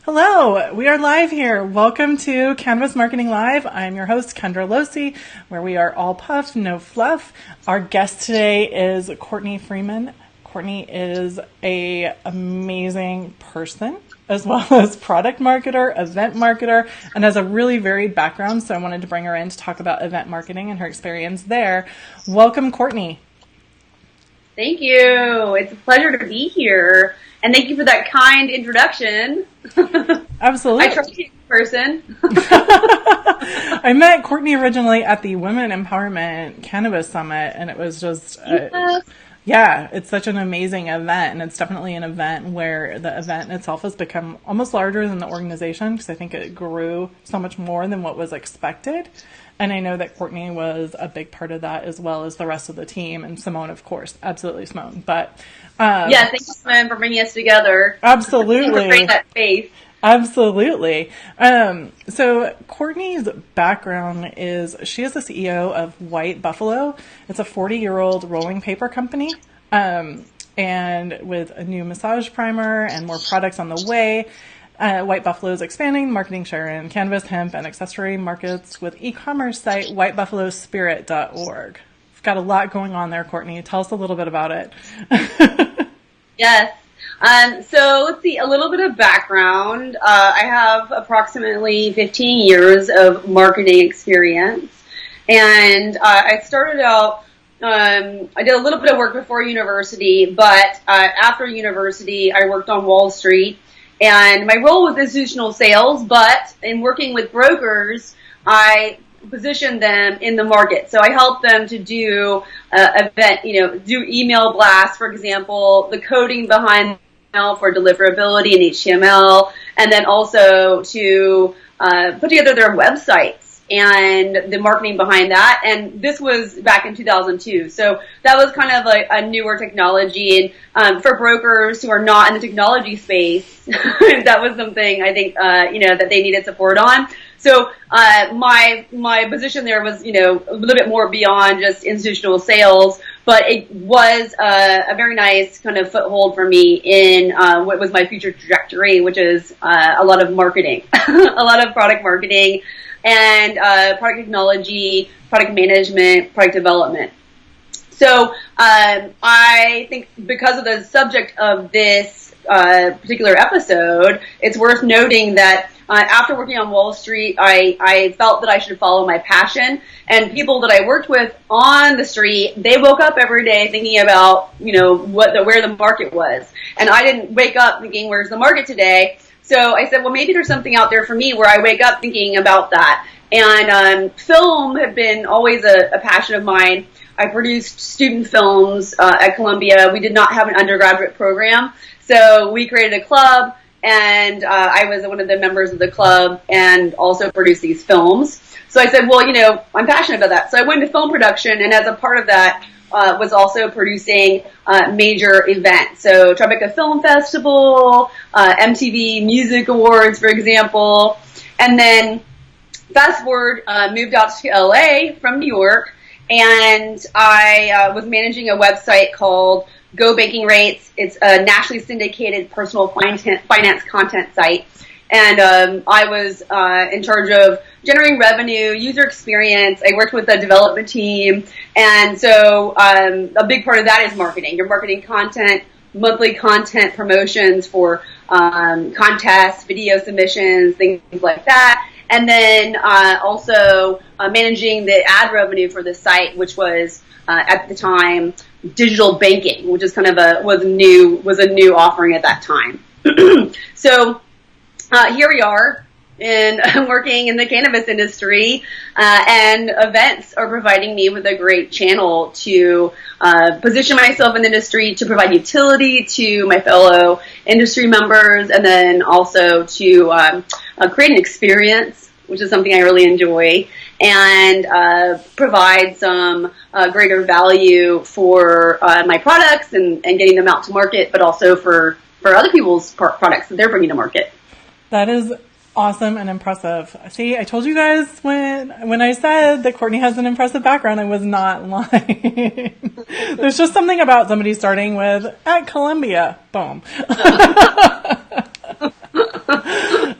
Hello, we are live here. Welcome to Cannabis Marketing Live. I'm your host, Kendra Losi, where we are all puff, no fluff. Our guest today is Courtney Freeman. Courtney is an amazing person, as well as product marketer, event marketer, and has a really varied background. So I wanted to bring her in to talk about event marketing and her experience there. Welcome, Courtney. Thank you. It's a pleasure to be here. And thank you for that kind introduction. Absolutely. I trust you in person. I met Courtney originally at the Women Empowerment Cannabis Summit, and it was just, it's such an amazing event. And it's definitely an event where the event itself has become almost larger than the organization, because I think it grew so much more than what was expected. And I know that Courtney was a big part of that, as well as the rest of the team, and Simone, of course, absolutely Simone. But yeah, thank you, Simone, for bringing us together. Absolutely, for that faith. Absolutely. So Courtney's background is she is the CEO of White Buffalo. It's a 40-year-old rolling paper company, and with a new massage primer and more products on the way. White Buffalo is expanding marketing share in cannabis, hemp, and accessory markets with e-commerce site whitebuffalospirit.org. We've got a lot going on there, Courtney. Tell us a little bit about it. Yes. So let's see, a little bit of background. I have approximately 15 years of marketing experience. And I started out, I did a little bit of work before university, but after university, I worked on Wall Street. And my role was institutional sales, but in working with brokers, I positioned them in the market. So I helped them to do do email blasts, for example, the coding behind for deliverability and HTML, and then also to put together their websites and the marketing behind that. And this was back in 2002. So that was kind of a newer technology. And for brokers who are not in the technology space, that was something I think, that they needed support on. So my position there was, a little bit more beyond just institutional sales, but it was a very nice kind of foothold for me in what was my future trajectory, which is a lot of marketing, a lot of product marketing, and product technology, product management, product development. So I think because of the subject of this particular episode, it's worth noting that after working on Wall Street, I felt that I should follow my passion. And people that I worked with on the street, they woke up every day thinking about, where the market was. And I didn't wake up thinking, where's the market today? So I said, well, maybe there's something out there for me where I wake up thinking about that. And film had been always a passion of mine. I produced student films at Columbia. We did not have an undergraduate program, so we created a club, and I was one of the members of the club and also produced these films. So I said, well, I'm passionate about that. So I went into film production, and as a part of that, was also producing major events. So Tribeca Film Festival, MTV Music Awards, for example. And then fast forward, moved out to LA from New York, and I was managing a website called Go Banking Rates. It's a nationally syndicated personal finance content site. And I was in charge of generating revenue, user experience. I worked with the development team. And so a big part of that is marketing. You're marketing content, monthly content promotions for contests, video submissions, things like that. And then also managing the ad revenue for the site, which was at the time digital banking, which is kind of was a new offering at that time. So here we are, and I'm working in the cannabis industry, and events are providing me with a great channel to position myself in the industry, to provide utility to my fellow industry members, and then also to create an experience, which is something I really enjoy, and provide some greater value for my products and getting them out to market, but also for other people's products that they're bringing to market. That is awesome and impressive. See, I told you guys when I said that Courtney has an impressive background, I was not lying. There's just something about somebody starting with at Columbia. Boom.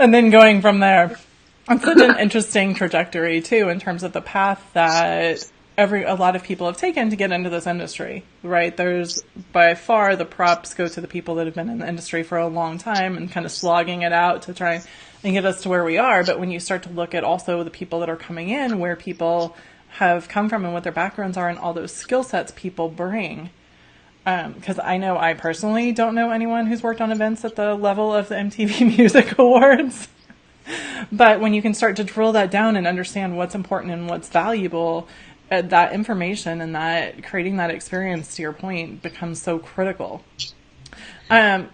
And then going from there. It's such an interesting trajectory too, in terms of the path that a lot of people have taken to get into this industry, right? There's by far the props go to the people that have been in the industry for a long time and kind of slogging it out to try and get us to where we are. But when you start to look at also the people that are coming in, where people have come from and what their backgrounds are and all those skill sets people bring. Because I know I personally don't know anyone who's worked on events at the level of the MTV Music Awards. But when you can start to drill that down and understand what's important and what's valuable, that information and that creating that experience, to your point, becomes so critical. I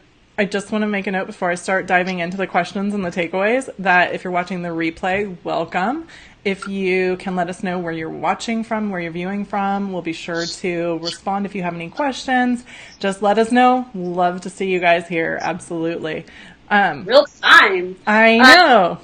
just want to make a note before I start diving into the questions and the takeaways that if you're watching the replay, welcome. If you can let us know where you're watching from, where you're viewing from, we'll be sure to respond if you have any questions. Just let us know. Love to see you guys here. Absolutely. Real time. I know.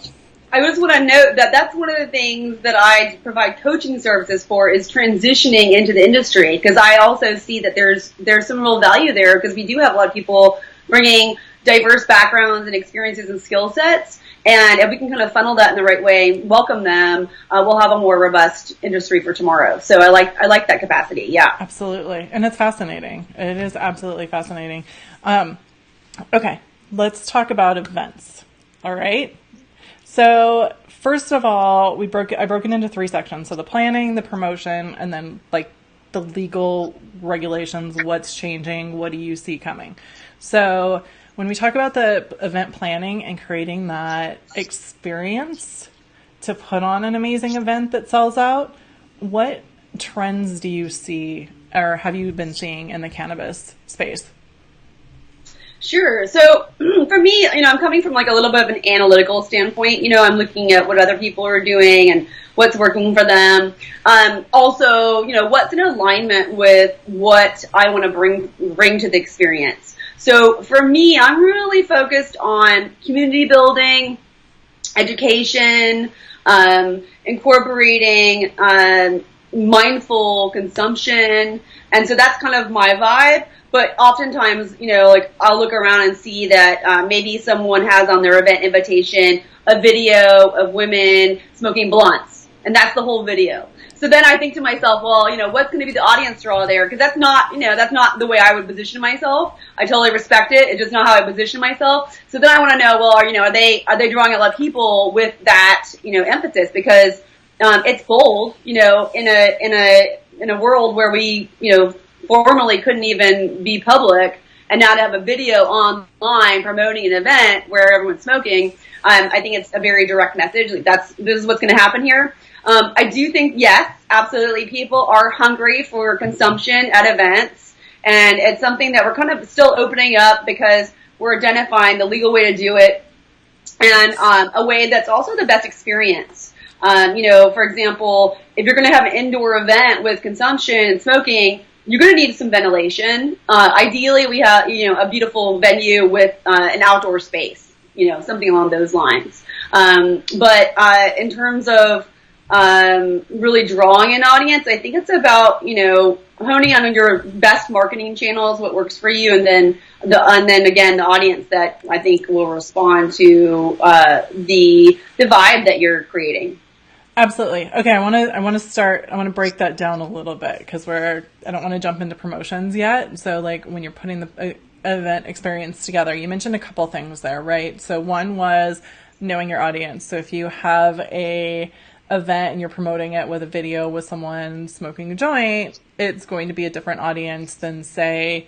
I just want to note that that's one of the things that I provide coaching services for is transitioning into the industry, because I also see that there's some real value there, because we do have a lot of people bringing diverse backgrounds and experiences and skill sets. And if we can kind of funnel that in the right way, welcome them, we'll have a more robust industry for tomorrow. So I like that capacity. Yeah, absolutely. And it's fascinating. It is absolutely fascinating. Okay, let's talk about events. All right. So first of all, I broke it into 3 sections. So the planning, the promotion, and then like the legal regulations, what's changing, what do you see coming? So when we talk about the event planning and creating that experience to put on an amazing event that sells out, what trends do you see or have you been seeing in the cannabis space? Sure. So for me, I'm coming from like a little bit of an analytical standpoint. I'm looking at what other people are doing and what's working for them. Also, what's in alignment with what I want to bring to the experience. So for me, I'm really focused on community building, education, incorporating mindful consumption. And so that's kind of my vibe. But oftentimes, I'll look around and see that maybe someone has on their event invitation a video of women smoking blunts. And that's the whole video. So then I think to myself, well, what's going to be the audience draw there? Because that's not the way I would position myself. I totally respect it. It's just not how I position myself. So then I want to know, well, are they drawing a lot of people with that, emphasis? Because it's bold, in a world where we, formerly couldn't even be public, and now to have a video online promoting an event where everyone's smoking, I think it's a very direct message. Like this is what's going to happen here. I do think, yes, absolutely, people are hungry for consumption at events, and it's something that we're kind of still opening up because we're identifying the legal way to do it and a way that's also the best experience. For example, if you're going to have an indoor event with consumption and smoking, you're going to need some ventilation. Ideally, we have, a beautiful venue with an outdoor space, something along those lines. But in terms of really drawing an audience, I think it's about, honing on your best marketing channels, what works for you, and then again, the audience that I think will respond to the vibe that you're creating. Absolutely. Okay, I want to break that down a little bit because I don't want to jump into promotions yet. So like when you're putting the event experience together, you mentioned a couple things there, right? So one was knowing your audience. So if you have a event and you're promoting it with a video with someone smoking a joint, it's going to be a different audience than, say,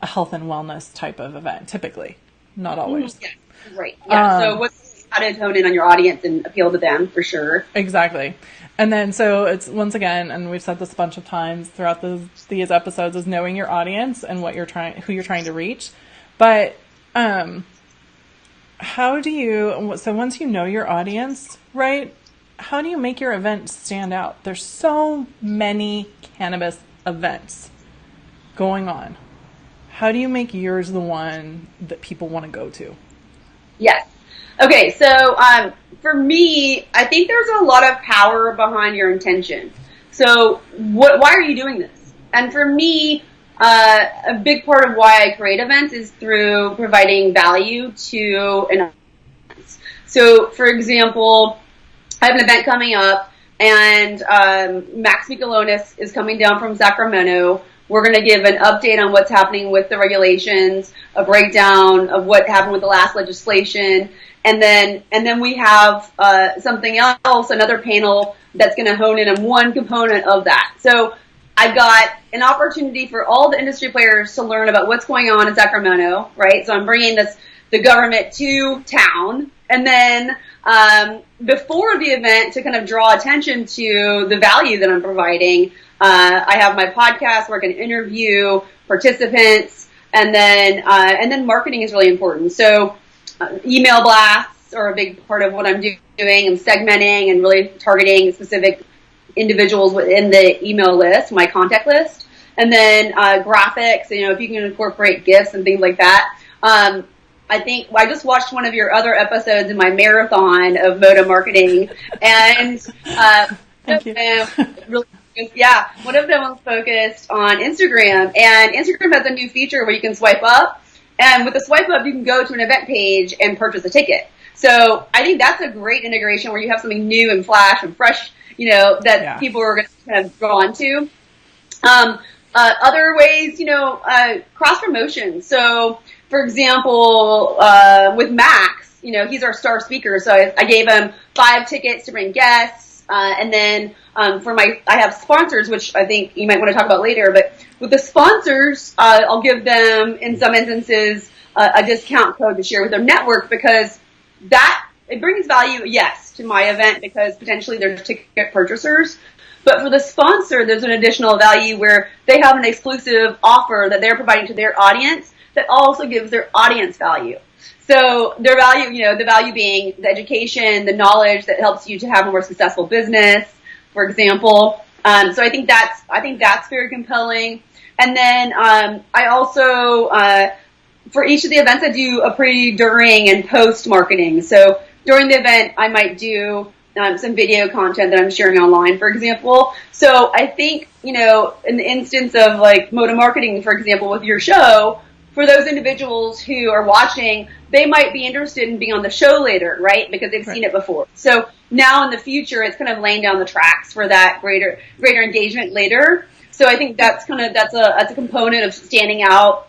a health and wellness type of event, typically. Not always. Yeah, right. Yeah. So how to hone in on your audience and appeal to them, for sure. Exactly. And then, so it's, once again, and we've said this a bunch of times throughout these episodes, is knowing your audience and who you're trying to reach. But so once you know your audience, right, how do you make your event stand out? There's so many cannabis events going on. How do you make yours the one that people want to go to? Yes. Okay, so for me, I think there's a lot of power behind your intention. So why are you doing this? And for me, a big part of why I create events is through providing value to an audience. So, for example, I have an event coming up, and Max Michalonis is coming down from Sacramento. We're going to give an update on what's happening with the regulations, a breakdown of what happened with the last legislation, and then we have something else, another panel that's going to hone in on one component of that. So I've got an opportunity for all the industry players to learn about what's going on in Sacramento, right? So I'm bringing the government to town, and then before the event, to kind of draw attention to the value that I'm providing, I have my podcast where I can interview participants, and then marketing is really important. So email blasts are a big part of what I'm doing. I'm segmenting and really targeting specific individuals within the email list, my contact list, and then graphics. If you can incorporate GIFs and things like that. I think I just watched one of your other episodes in my marathon of Moda marketing, and Thank you. One of them was focused on Instagram, and Instagram has a new feature where you can swipe up, and with the swipe up, you can go to an event page and purchase a ticket. So I think that's a great integration where you have something new and flash and fresh, that people are going to kind of go on to. Other ways, cross promotion. So, for example, with Max, he's our star speaker. So I gave him 5 tickets to bring guests. And then, I have sponsors, which I think you might want to talk about later, but with the sponsors, I'll give them, in some instances, a discount code to share with their network, because it brings value, yes, to my event, because potentially there's ticket purchasers. But for the sponsor, there's an additional value where they have an exclusive offer that they're providing to their audience that also gives their audience value. So their value, the value being the education, the knowledge that helps you to have a more successful business, for example. So I think that's very compelling. And then I also, for each of the events, I do a pre, during, and post marketing. So during the event, I might do some video content that I'm sharing online, for example. So I think, in the instance of like Moda marketing, for example, with your show, for those individuals who are watching, they might be interested in being on the show later, right? Because they've seen it before. So now in the future, it's kind of laying down the tracks for that greater engagement later. So I think that's a component of standing out.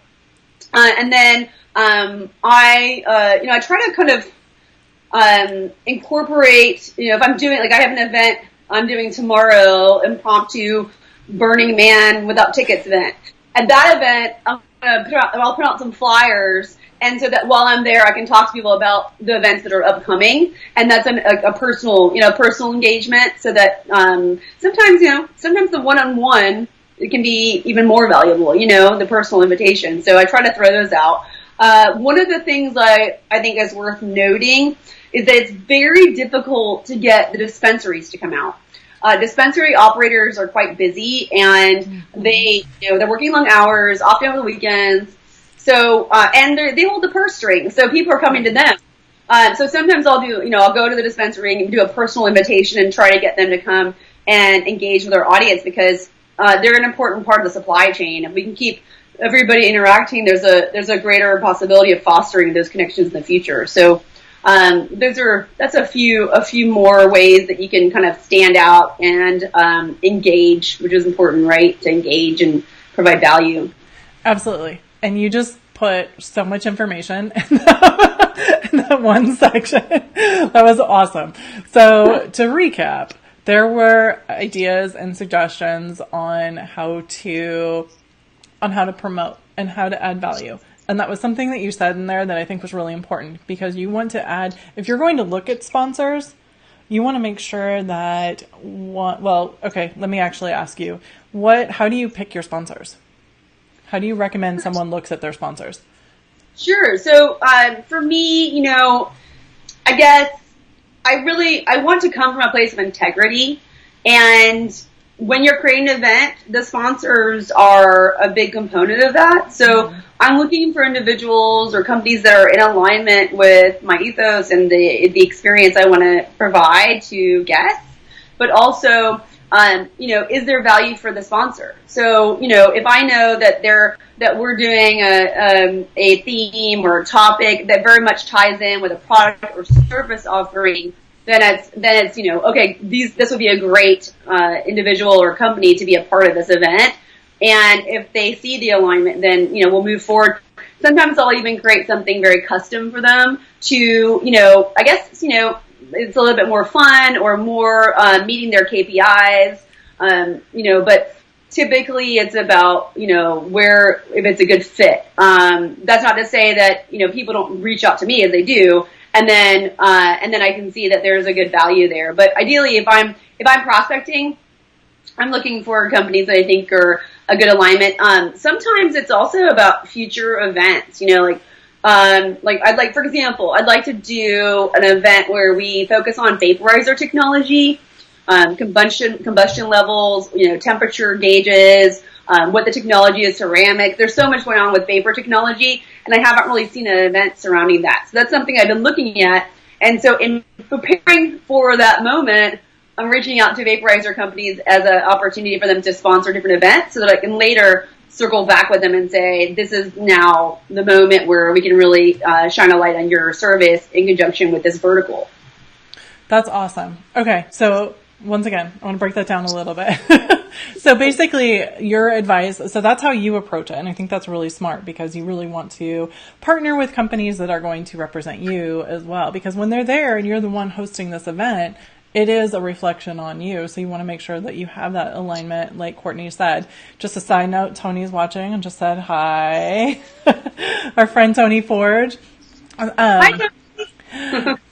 And then I try to kind of incorporate, if I'm doing, like I have an event I'm doing tomorrow, impromptu Burning Man without tickets event. At that event, I'll put out some flyers, and so that while I'm there, I can talk to people about the events that are upcoming, and that's a personal engagement. So that sometimes the one-on-one, it can be even more valuable, the personal invitation. So I try to throw those out. One of the things I think is worth noting is that it's very difficult to get the dispensaries to come out. Dispensary operators are quite busy, and they're working long hours, often on the weekends. So, and they hold the purse string, so people are coming to them. So sometimes I'll go to the dispensary and do a personal invitation and try to get them to come and engage with our audience, because they're an important part of the supply chain. If we can keep everybody interacting, there's a greater possibility of fostering those connections in the future. So that's a few more ways that you can kind of stand out and engage, which is important, right? To engage and provide value. Absolutely. And you just put so much information in that one section. That was awesome. So to recap, there were ideas and suggestions on how to promote and how to add value. And that was something that you said in there that I think was really important, because you want to add, if you're going to look at sponsors, you want to make sure that let me actually ask you, how do you pick your sponsors? How do you recommend someone looks at their sponsors? Sure. So, for me, I guess I want to come from a place of integrity, and when you're creating an event, the sponsors are a big component of that. So I'm looking for individuals or companies that are in alignment with my ethos and the experience I want to provide to guests. But also, is there value for the sponsor? So, if I know that we're doing a theme or a topic that very much ties in with a product or service offering, then it's okay, this would be a great individual or company to be a part of this event. And if they see the alignment, then we'll move forward. Sometimes I'll even create something very custom for them to I guess it's a little bit more fun or more meeting their KPIs. But typically it's about where, if it's a good fit. That's not to say that people don't reach out to me, as they do. And then I can see that there's a good value there. But ideally, if I'm prospecting, I'm looking for companies that I think are a good alignment. Sometimes it's also about future events. For example, I'd like to do an event where we focus on vaporizer technology, combustion levels, temperature gauges, what the technology is, ceramic. There's so much going on with vapor technology, and I haven't really seen an event surrounding that. So that's something I've been looking at. And so in preparing for that moment, I'm reaching out to vaporizer companies as an opportunity for them to sponsor different events so that I can later circle back with them and say, this is now the moment where we can really shine a light on your service in conjunction with this vertical. That's awesome. Okay, so once again, I want to break that down a little bit. So basically, your advice, so that's how you approach it. And I think that's really smart because you really want to partner with companies that are going to represent you as well. Because when they're there and you're the one hosting this event, it is a reflection on you. So you want to make sure that you have that alignment, like Courtney said. Just a side note, Tony's watching and just said hi. Our friend Tony Forge. Hi, Tony.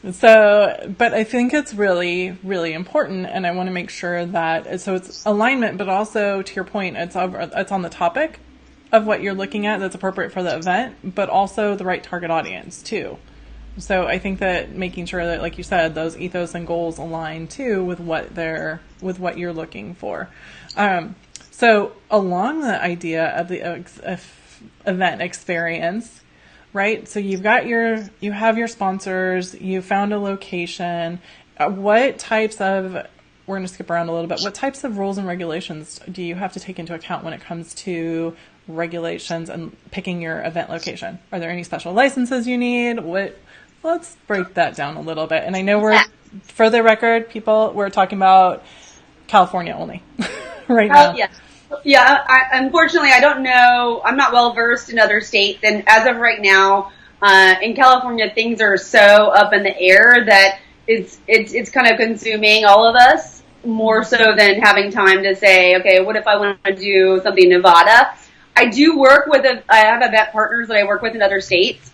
But I think it's really, really important, and I want to make sure that, so it's alignment, but also, to your point, it's on the topic of what you're looking at that's appropriate for the event, but also the right target audience too. So I think that making sure that, like you said, those ethos and goals align too with what you're looking for. So along the idea of the event experience, right? So you have your sponsors, you found a location. What types of, we're going to skip around a little bit. What types of rules and regulations do you have to take into account when it comes to regulations and picking your event location? Are there any special licenses you need? Let's break that down a little bit. And I know for the record, people, we're talking about California only right now. Yeah. Yeah, unfortunately, I don't know. I'm not well versed in other states, and as of right now, in California, things are so up in the air that it's kind of consuming all of us more so than having time to say, okay, what if I want to do something in Nevada? I have event partners that I work with in other states.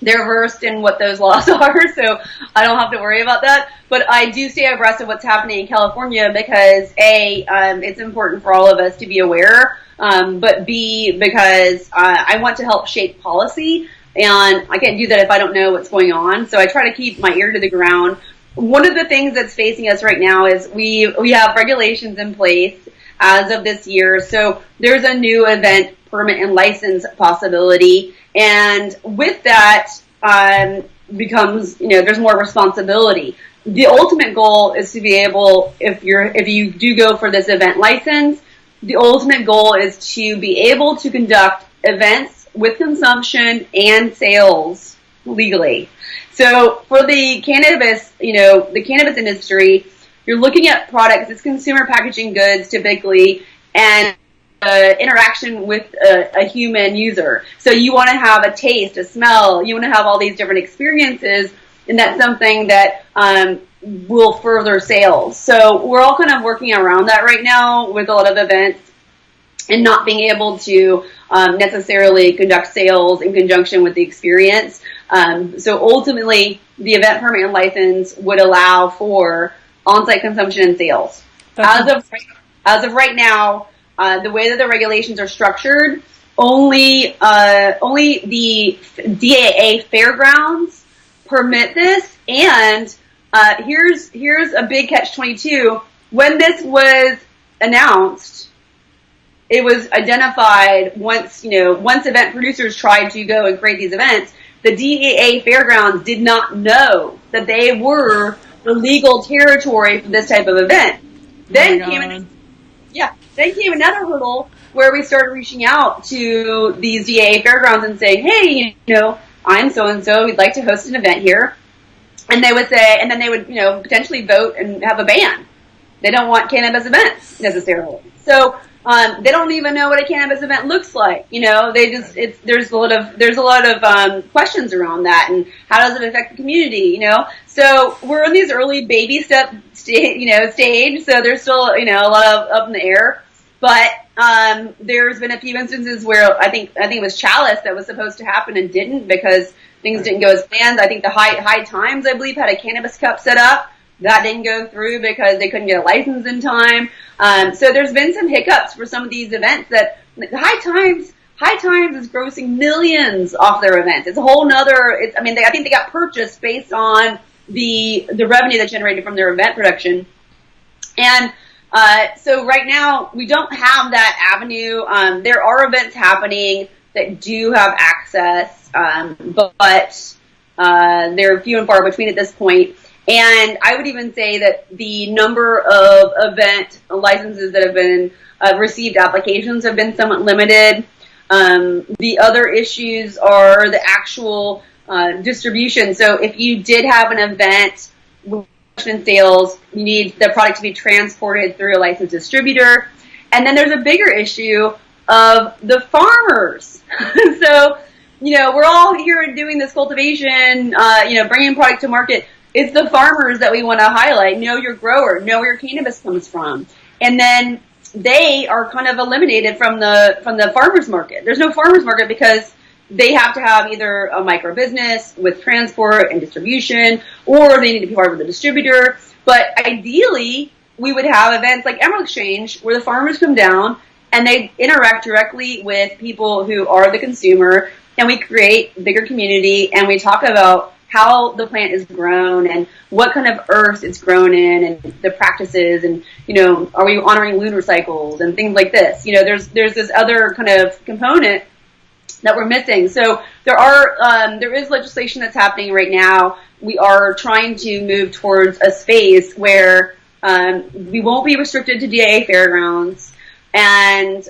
They're versed in what those laws are, so I don't have to worry about that. But I do stay abreast of what's happening in California because A, it's important for all of us to be aware, but B, because I want to help shape policy, and I can't do that if I don't know what's going on. So I try to keep my ear to the ground. One of the things that's facing us right now is we have regulations in place as of this year. So there's a new event permit and license possibility. And with that, becomes, there's more responsibility. The ultimate goal is to be able, if you do go for this event license, the ultimate goal is to be able to conduct events with consumption and sales legally. So for the cannabis, the cannabis industry, you're looking at products, it's consumer packaging goods typically, and interaction with a human user. So you want to have a taste, a smell, you want to have all these different experiences, and that's something that will further sales. So we're all kind of working around that right now with a lot of events and not being able to necessarily conduct sales in conjunction with the experience. So ultimately, the event permit and license would allow for on-site consumption and sales. As of right now, the way that the regulations are structured, only the DAA fairgrounds permit this. And here's a big catch-22. When this was announced, it was identified once event producers tried to go and create these events, the DAA fairgrounds did not know that they were the legal territory for this type of event. Then came another hurdle where we started reaching out to these DAA fairgrounds and saying, hey, I'm so-and-so, we'd like to host an event here. And they would say, and then they would, potentially vote and have a ban. They don't want cannabis events necessarily. So, they don't even know what a cannabis event looks like. There's a lot of questions around that, and how does it affect the community, So we're in these early baby step stage, so there's still, a lot of up in the air. But, there's been a few instances where I think it was Chalice that was supposed to happen and didn't because things didn't go as planned. I think the High Times, I believe, had a cannabis cup set up. That didn't go through because they couldn't get a license in time. So there's been some hiccups for some of these events that High Times is grossing millions off their events. It's a whole nother, I think they got purchased based on the revenue that's generated from their event production. And, so right now we don't have that avenue. There are events happening that do have access, but they're few and far between at this point. And I would even say that the number of event licenses that have been received applications have been somewhat limited. The other issues are the actual distribution. So if you did have an event with sales, you need the product to be transported through a licensed distributor. And then there's a bigger issue of the farmers. So, we're all here doing this cultivation, bringing product to market. It's the farmers that we want to highlight. Know your grower, know where your cannabis comes from. And then they are kind of eliminated from the farmers market. There's no farmers market because they have to have either a micro business with transport and distribution, or they need to be part of the distributor. But ideally, we would have events like Emerald Exchange where the farmers come down and they interact directly with people who are the consumer, and we create bigger community, and we talk about how the plant is grown and what kind of earths it's grown in and the practices, and, are we honoring lunar cycles and things like this. There's this other kind of component that we're missing. So there is legislation that's happening right now. We are trying to move towards a space where we won't be restricted to DAA fairgrounds, and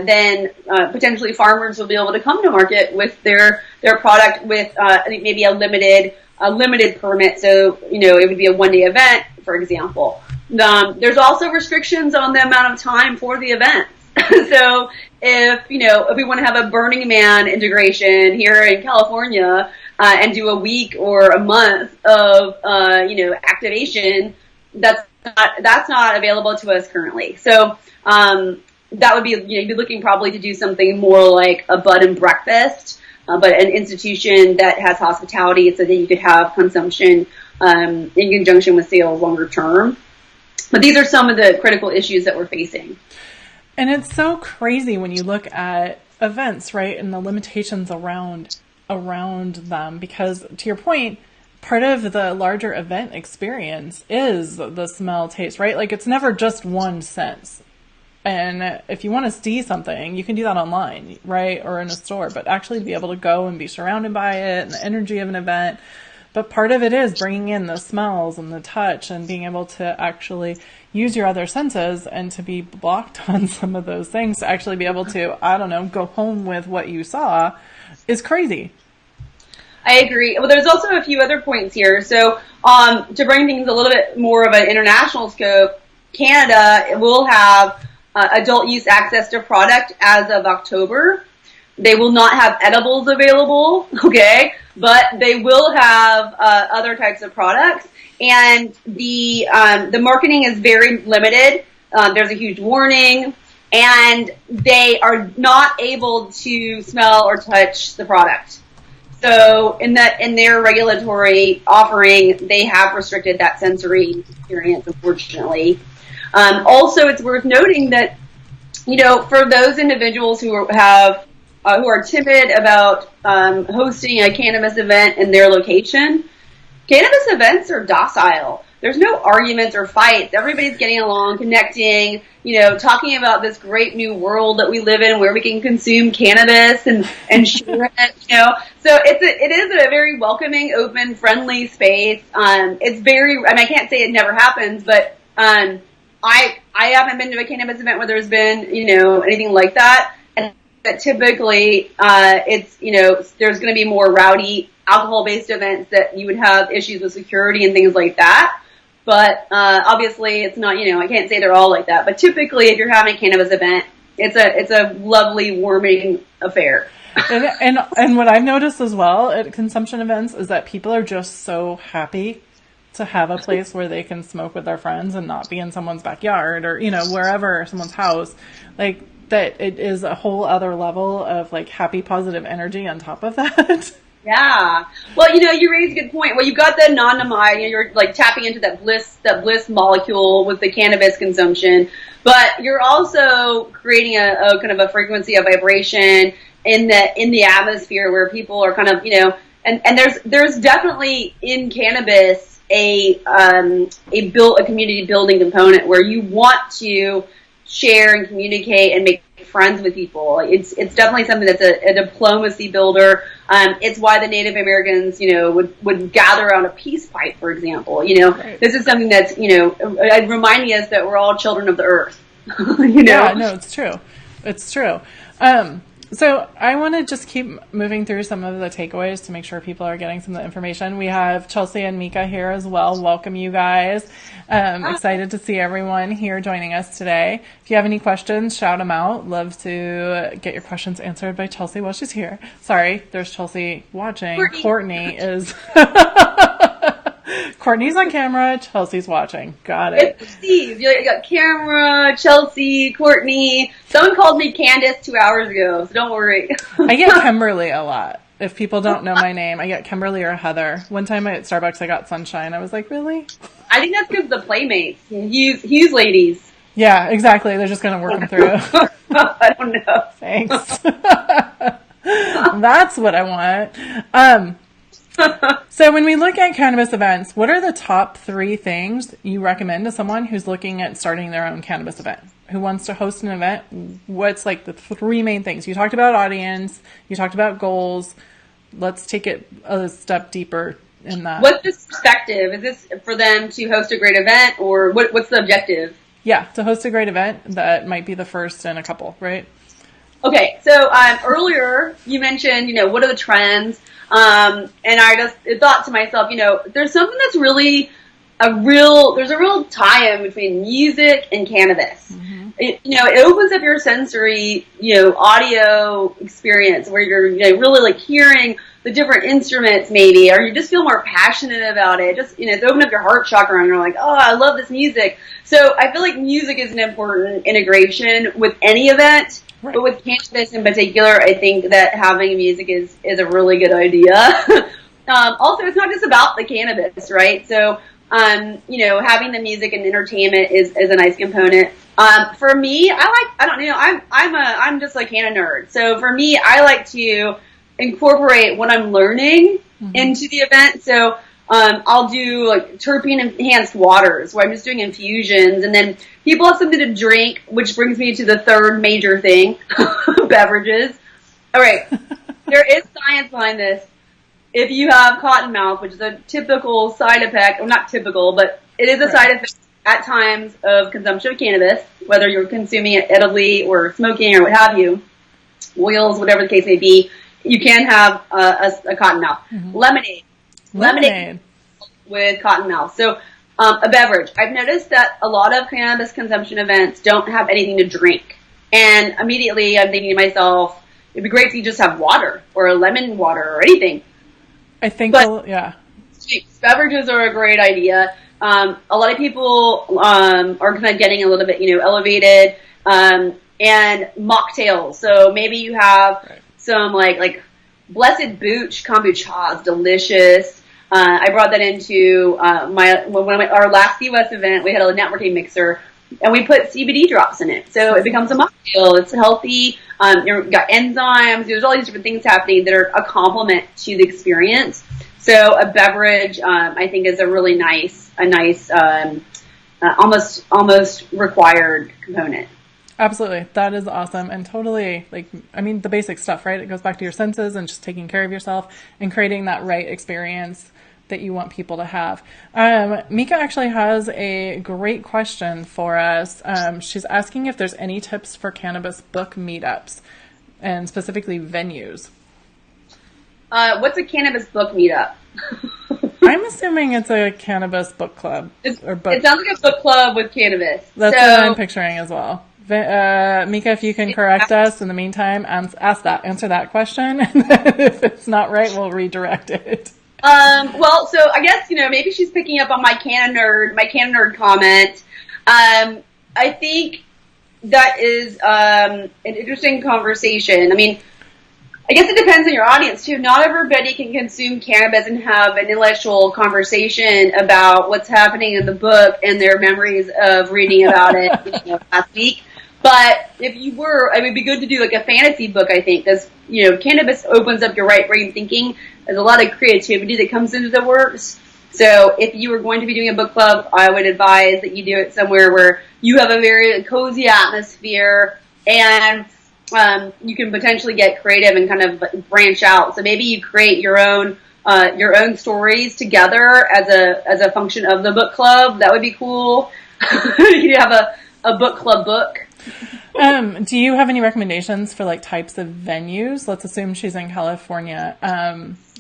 then potentially farmers will be able to come to market with their product with I think maybe a limited permit. So it would be a one-day event, for example. There's also restrictions on the amount of time for the events. So if we want to have a Burning Man integration here in California and do a week or a month of activation, that's not available to us currently. So that would be you'd be looking probably to do something more like a bud and breakfast, but an institution that has hospitality so that you could have consumption in conjunction with sales longer term. But these are some of the critical issues that we're facing. And it's so crazy when you look at events, right, and the limitations around them, because to your point, part of the larger event experience is the smell, taste, right? Like, it's never just one sense. And if you want to see something, you can do that online, right, or in a store, but actually be able to go and be surrounded by it and the energy of an event. But part of it is bringing in the smells and the touch and being able to actually use your other senses, and to be blocked on some of those things to actually be able to, go home with what you saw is crazy. I agree. Well, there's also a few other points here. So to bring things a little bit more of an international scope, Canada will have adult use access to product as of October. They will not have edibles available, okay, but they will have other types of products. And the marketing is very limited. There's a huge warning, and they are not able to smell or touch the product. So in their regulatory offering, they have restricted that sensory experience, unfortunately. Also, it's worth noting that, for those individuals who are timid about hosting a cannabis event in their location, cannabis events are docile. There's no arguments or fights. Everybody's getting along, connecting, talking about this great new world that we live in where we can consume cannabis and share it, So it is a very welcoming, open, friendly space. It's very, I can't say it never happens, but I haven't been to a cannabis event where there's been, anything like that. And that typically, it's, there's going to be more rowdy alcohol-based events that you would have issues with security and things like that. But, obviously it's not, I can't say they're all like that. But typically if you're having a cannabis event, it's a lovely, warming affair. And what I've noticed as well at consumption events is that people are just so happy to have a place where they can smoke with their friends and not be in someone's backyard or, wherever, someone's house. Like, that it is a whole other level of, like, happy, positive energy on top of that. Yeah. Well, you raise a good point. Well, you've got the anonymized, you're like tapping into that bliss molecule with the cannabis consumption, but you're also creating a kind of a frequency, a vibration in the atmosphere where people are kind of, and there's definitely in cannabis a community building component where you want to share and communicate and make friends with people. It's definitely something that's a diplomacy builder. It's why the Native Americans, would gather around a peace pipe, for example. Right. This is something that's, reminding us that we're all children of the earth. Yeah, no, it's true. It's true. So I want to just keep moving through some of the takeaways to make sure people are getting some of the information. We have Chelsea and Mika here as well. Welcome, you guys. Excited to see everyone here joining us today. If you have any questions, shout them out. Love to get your questions answered by Chelsea while she's here. Sorry, there's Chelsea watching. Courtney is... Courtney's on camera, Chelsea's watching. Got it. It's Steve. You got camera, Chelsea, Courtney. Someone called me Candace 2 hours ago, so don't worry. I get Kimberly a lot. If people don't know my name, I get Kimberly or Heather. One time at Starbucks, I got Sunshine. I was like, really? I think that's because the Playmates. Hughes ladies. Yeah, exactly. They're just going to work them through. I don't know. Thanks. That's what I want. So when we look at cannabis events, what are the top 3 things you recommend to someone who's looking at starting their own cannabis event, who wants to host an event? What's like the 3 main things? You talked about audience, you talked about goals. Let's take it a step deeper in that. What's this perspective? Is this for them to host a great event, or what's the objective? Yeah, to host a great event that might be the first in a couple, right? Okay, so earlier you mentioned, what are the trends? And I just thought to myself, there's something that's really there's a real tie-in between music and cannabis. Mm-hmm. It opens up your sensory, audio experience where you're, really like hearing the different instruments maybe, or you just feel more passionate about it. Just, it's opened up your heart chakra and you're like, oh, I love this music. So I feel like music is an important integration with any event. Right. But with cannabis in particular, I think that having music is a really good idea. Also, it's not just about the cannabis, right? So, having the music and entertainment is a nice component. For me, I'm just like Hannah nerd. So for me, I like to incorporate what I'm learning into the event. So, I'll do like terpene enhanced waters where I'm just doing infusions, and then people have something to drink, which brings me to the 3rd major thing, beverages. All right. There is science behind this. If you have cotton mouth, which is a typical side effect, or not typical, but it is a side effect at times of consumption of cannabis, whether you're consuming it edibly or smoking or what have you, oils, whatever the case may be, you can have a cotton mouth. Mm-hmm. Lemonade with cotton mouth. So, a beverage. I've noticed that a lot of cannabis consumption events don't have anything to drink. And immediately I'm thinking to myself, it'd be great if you just have water or a lemon water or anything. I think, beverages are a great idea. A lot of people are kind of getting a little bit, elevated, and mocktails. So maybe you have some like Blessed Booch kombucha is delicious. I brought that into our last US event. We had a networking mixer, and we put CBD drops in it, so it becomes a mocktail. It's healthy. You've got enzymes. There's all these different things happening that are a complement to the experience. So a beverage, I think, is a really nice, almost required component. Absolutely. That is awesome. And totally, the basic stuff, right? It goes back to your senses and just taking care of yourself and creating that right experience that you want people to have. Mika actually has a great question for us. She's asking if there's any tips for cannabis book meetups and specifically venues. What's a cannabis book meetup? I'm assuming it's a cannabis book club. It sounds like a book club with cannabis. That's what I'm picturing as well. Mika, if you can correct us in the meantime, answer that question. And then if it's not right, we'll redirect it. Well, so I guess, maybe she's picking up on my canon nerd comment. I think that is, an interesting conversation. I mean, I guess it depends on your audience too. Not everybody can consume cannabis and have an intellectual conversation about what's happening in the book and their memories of reading about it last week. But if you were, it would be good to do like a fantasy book, I think, because, cannabis opens up your right brain thinking. There's a lot of creativity that comes into the works. So if you were going to be doing a book club, I would advise that you do it somewhere where you have a very cozy atmosphere and you can potentially get creative and kind of branch out. So maybe you create your own stories together as a function of the book club. That would be cool. You have a book club book. Do you have any recommendations for like types of venues? Let's assume she's in California,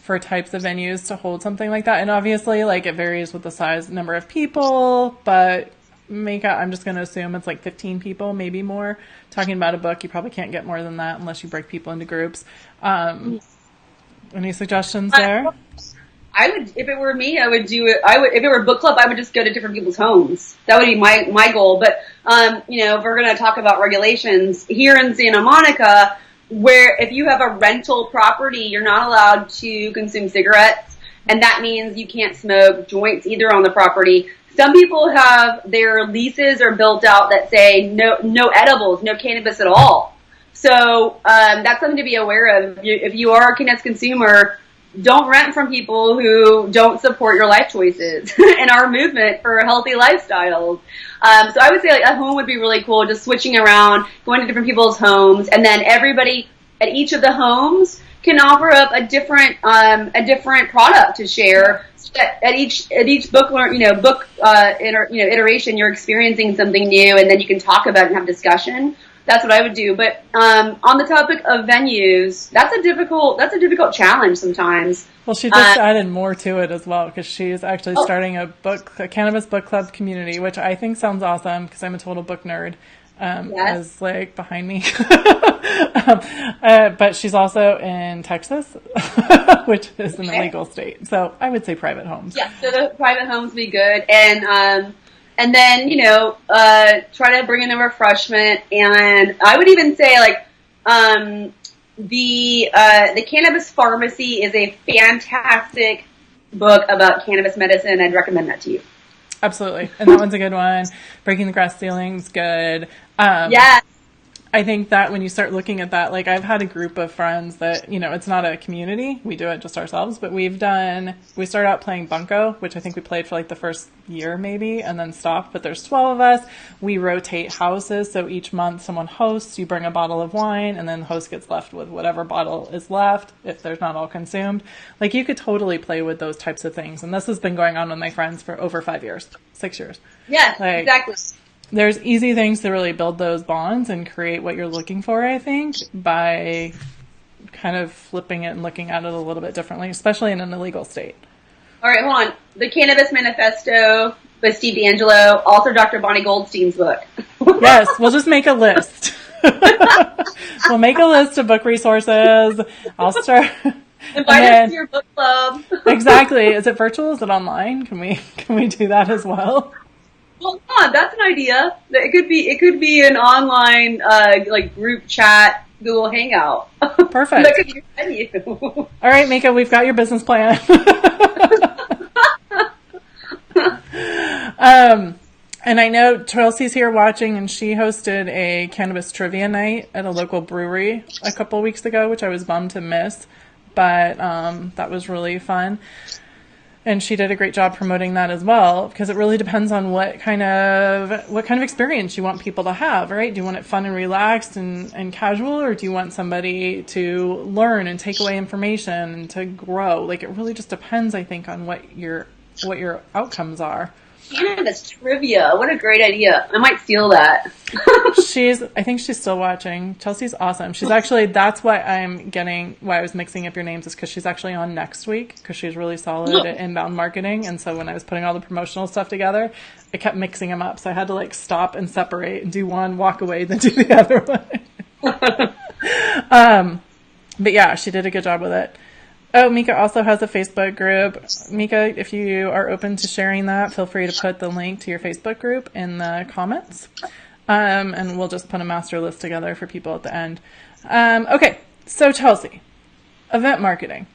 for types of venues to hold something like that. And obviously like it varies with the size, number of people, but I'm just going to assume it's like 15 people, maybe more. Talking about a book, you probably can't get more than that unless you break people into groups. Any suggestions there? I would, if it were me, I would do it. If it were a book club, I would just go to different people's homes. That would be my goal. But, if we're going to talk about regulations here in Santa Monica, where if you have a rental property, you're not allowed to consume cigarettes. And that means you can't smoke joints either on the property. Some people have their leases are built out that say no edibles, no cannabis at all. So, that's something to be aware of. If you are a cannabis consumer, don't rent from people who don't support your life choices and our movement for healthy lifestyles. So I would say like a home would be really cool, just switching around, going to different people's homes, and then everybody at each of the homes can offer up a different product to share. So that at each book iteration, you're experiencing something new, and then you can talk about it and have discussion. That's what I would do. But on the topic of venues, that's a difficult challenge sometimes. Well, she just added more to it as well because she's actually starting a cannabis book club community, which I think sounds awesome because I'm a total book nerd. Yes. As like behind me. But she's also in Texas, which is an illegal state. So I would say private homes. Yeah, so the private homes would be good. And then, try to bring in a refreshment. And I would even say like, the Cannabis Pharmacy is a fantastic book about cannabis medicine. I'd recommend that to you. Absolutely. And that one's a good one. Breaking the Glass Ceiling's good. Yeah. I think that when you start looking at that, like I've had a group of friends that, it's not a community. We do it just ourselves, but we started out playing Bunko, which I think we played for like the first year maybe and then stopped, but there's 12 of us. We rotate houses. So each month someone hosts, you bring a bottle of wine and then the host gets left with whatever bottle is left if there's not all consumed. Like you could totally play with those types of things. And this has been going on with my friends for over 5 years, 6 years. Yeah, exactly. There's easy things to really build those bonds and create what you're looking for, I think, by kind of flipping it and looking at it a little bit differently, especially in an illegal state. All right, hold on. The Cannabis Manifesto by Steve D'Angelo, also Dr. Bonnie Goldstein's book. Yes, we'll just make a list. We'll make a list of book resources. I'll start. Invite us to your book club. Exactly. Is it virtual? Is it online? Can we do that as well? Well, that's an idea. It could be an online like group chat Google Hangout. Perfect. That could be your venue. All right, Mika, we've got your business plan. And I know Chelsea's here watching, and she hosted a cannabis trivia night at a local brewery a couple weeks ago, which I was bummed to miss, but that was really fun. And she did a great job promoting that as well, because it really depends on what kind of experience you want people to have, right? Do you want it fun and relaxed and casual, or do you want somebody to learn and take away information and to grow? Like, it really just depends, I think, on what your outcomes are. Cannabis trivia. What a great idea. I might steal that. I think she's still watching. Chelsea's awesome. She's actually, that's why I was mixing up your names, is because she's actually on next week, because she's really solid at inbound marketing. And so when I was putting all the promotional stuff together, I kept mixing them up. So I had to like stop and separate and do one, walk away, then do the other one. But yeah, she did a good job with it. Oh, Mika also has a Facebook group. Mika, if you are open to sharing that, feel free to put the link to your Facebook group in the comments. And we'll just put a master list together for people at the end. Okay, so Chelsea, event marketing.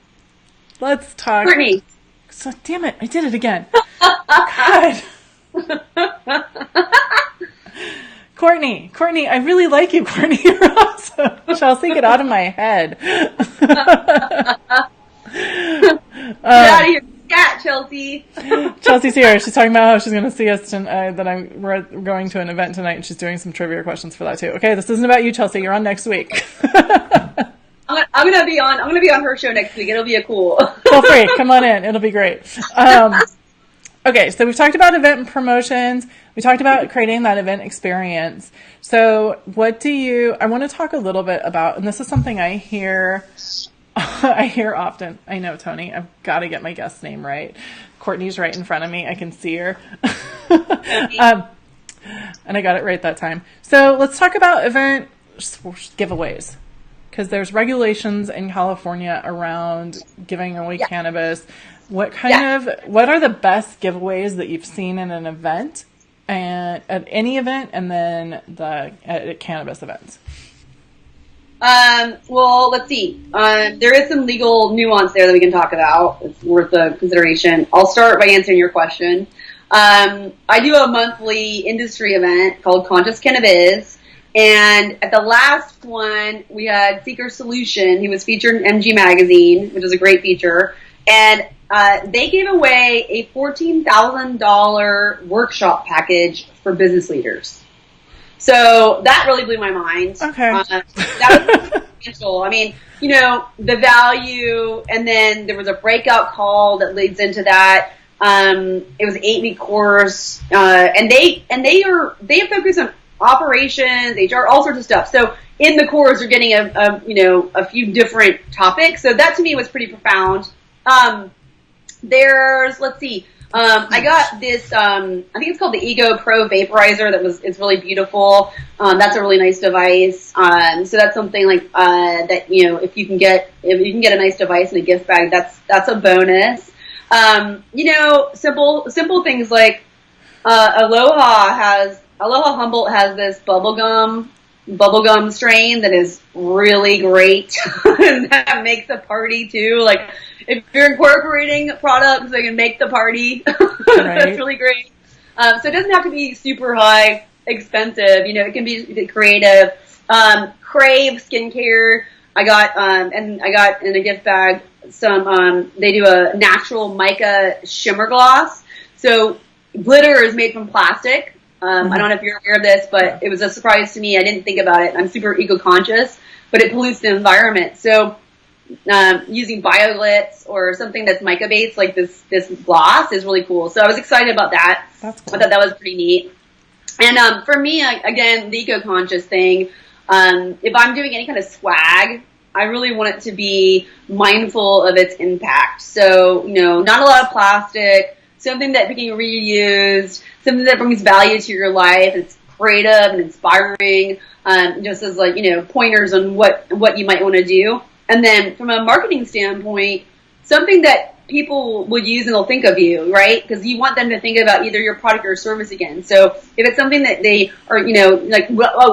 Let's talk. Courtney. So, damn it, I did it again. God. Courtney, I really like you, Courtney. You're awesome. Chelsea, get out of my head. Get out of here, scat, Chelsea. Chelsea's here. She's talking about how she's going to see us we're going to an event tonight, and she's doing some trivia questions for that too. Okay, this isn't about you, Chelsea. You're on next week. I'm gonna be on her show next week. It'll be a cool. Feel free, come on in. It'll be great. Okay, so we've talked about event promotions. We talked about creating that event experience. So I want to talk a little bit about, and this is something I hear often. I know, Tony, I've got to get my guest's name right. Courtney's right in front of me. I can see her. And I got it right that time. So let's talk about event giveaways, because there's regulations in California around giving away cannabis. What are the best giveaways that you've seen in an event, and at any event, and then at cannabis events? Well, let's see. There is some legal nuance there that we can talk about. It's worth a consideration. I'll start by answering your question. I do a monthly industry event called Conscious Cannabis. And at the last one, we had Seeker Solution. He was featured in MG Magazine, which is a great feature. And they gave away a $14,000 workshop package for business leaders. So that really blew my mind. Okay. That was substantial. I mean, the value, and then there was a breakout call that leads into that. It was an 8-week course, and they have focused on operations, HR, all sorts of stuff. So in the course, you're getting a few different topics. So that to me was pretty profound. Let's see. I got this, I think it's called the Ego Pro Vaporizer it's really beautiful. That's a really nice device. So that's something like, that, if you can get a nice device in a gift bag, that's a bonus. Simple things like, Aloha Humboldt has this bubblegum strain that is really great. And that makes a party too. Like, if you're incorporating products that can make the party, right. That's really great. So it doesn't have to be super high expensive. It can be creative. Crave skincare. I got in a gift bag some, they do a natural mica shimmer gloss. So glitter is made from plastic. I don't know if you're aware of this, but it was a surprise to me. I didn't think about it. I'm super eco-conscious, but it pollutes the environment. So using BioGlitz or something that's mica-based, like this gloss, is really cool. So I was excited about that. That's cool. I thought that was pretty neat. And for me, again, the eco-conscious thing, if I'm doing any kind of swag, I really want it to be mindful of its impact. So, not a lot of plastic, something that can be reused, something that brings value to your life. It's creative and inspiring, just as pointers on what you might want to do. And then from a marketing standpoint, something that people would use and they'll think of you, right? Because you want them to think about either your product or service again. So if it's something that they are,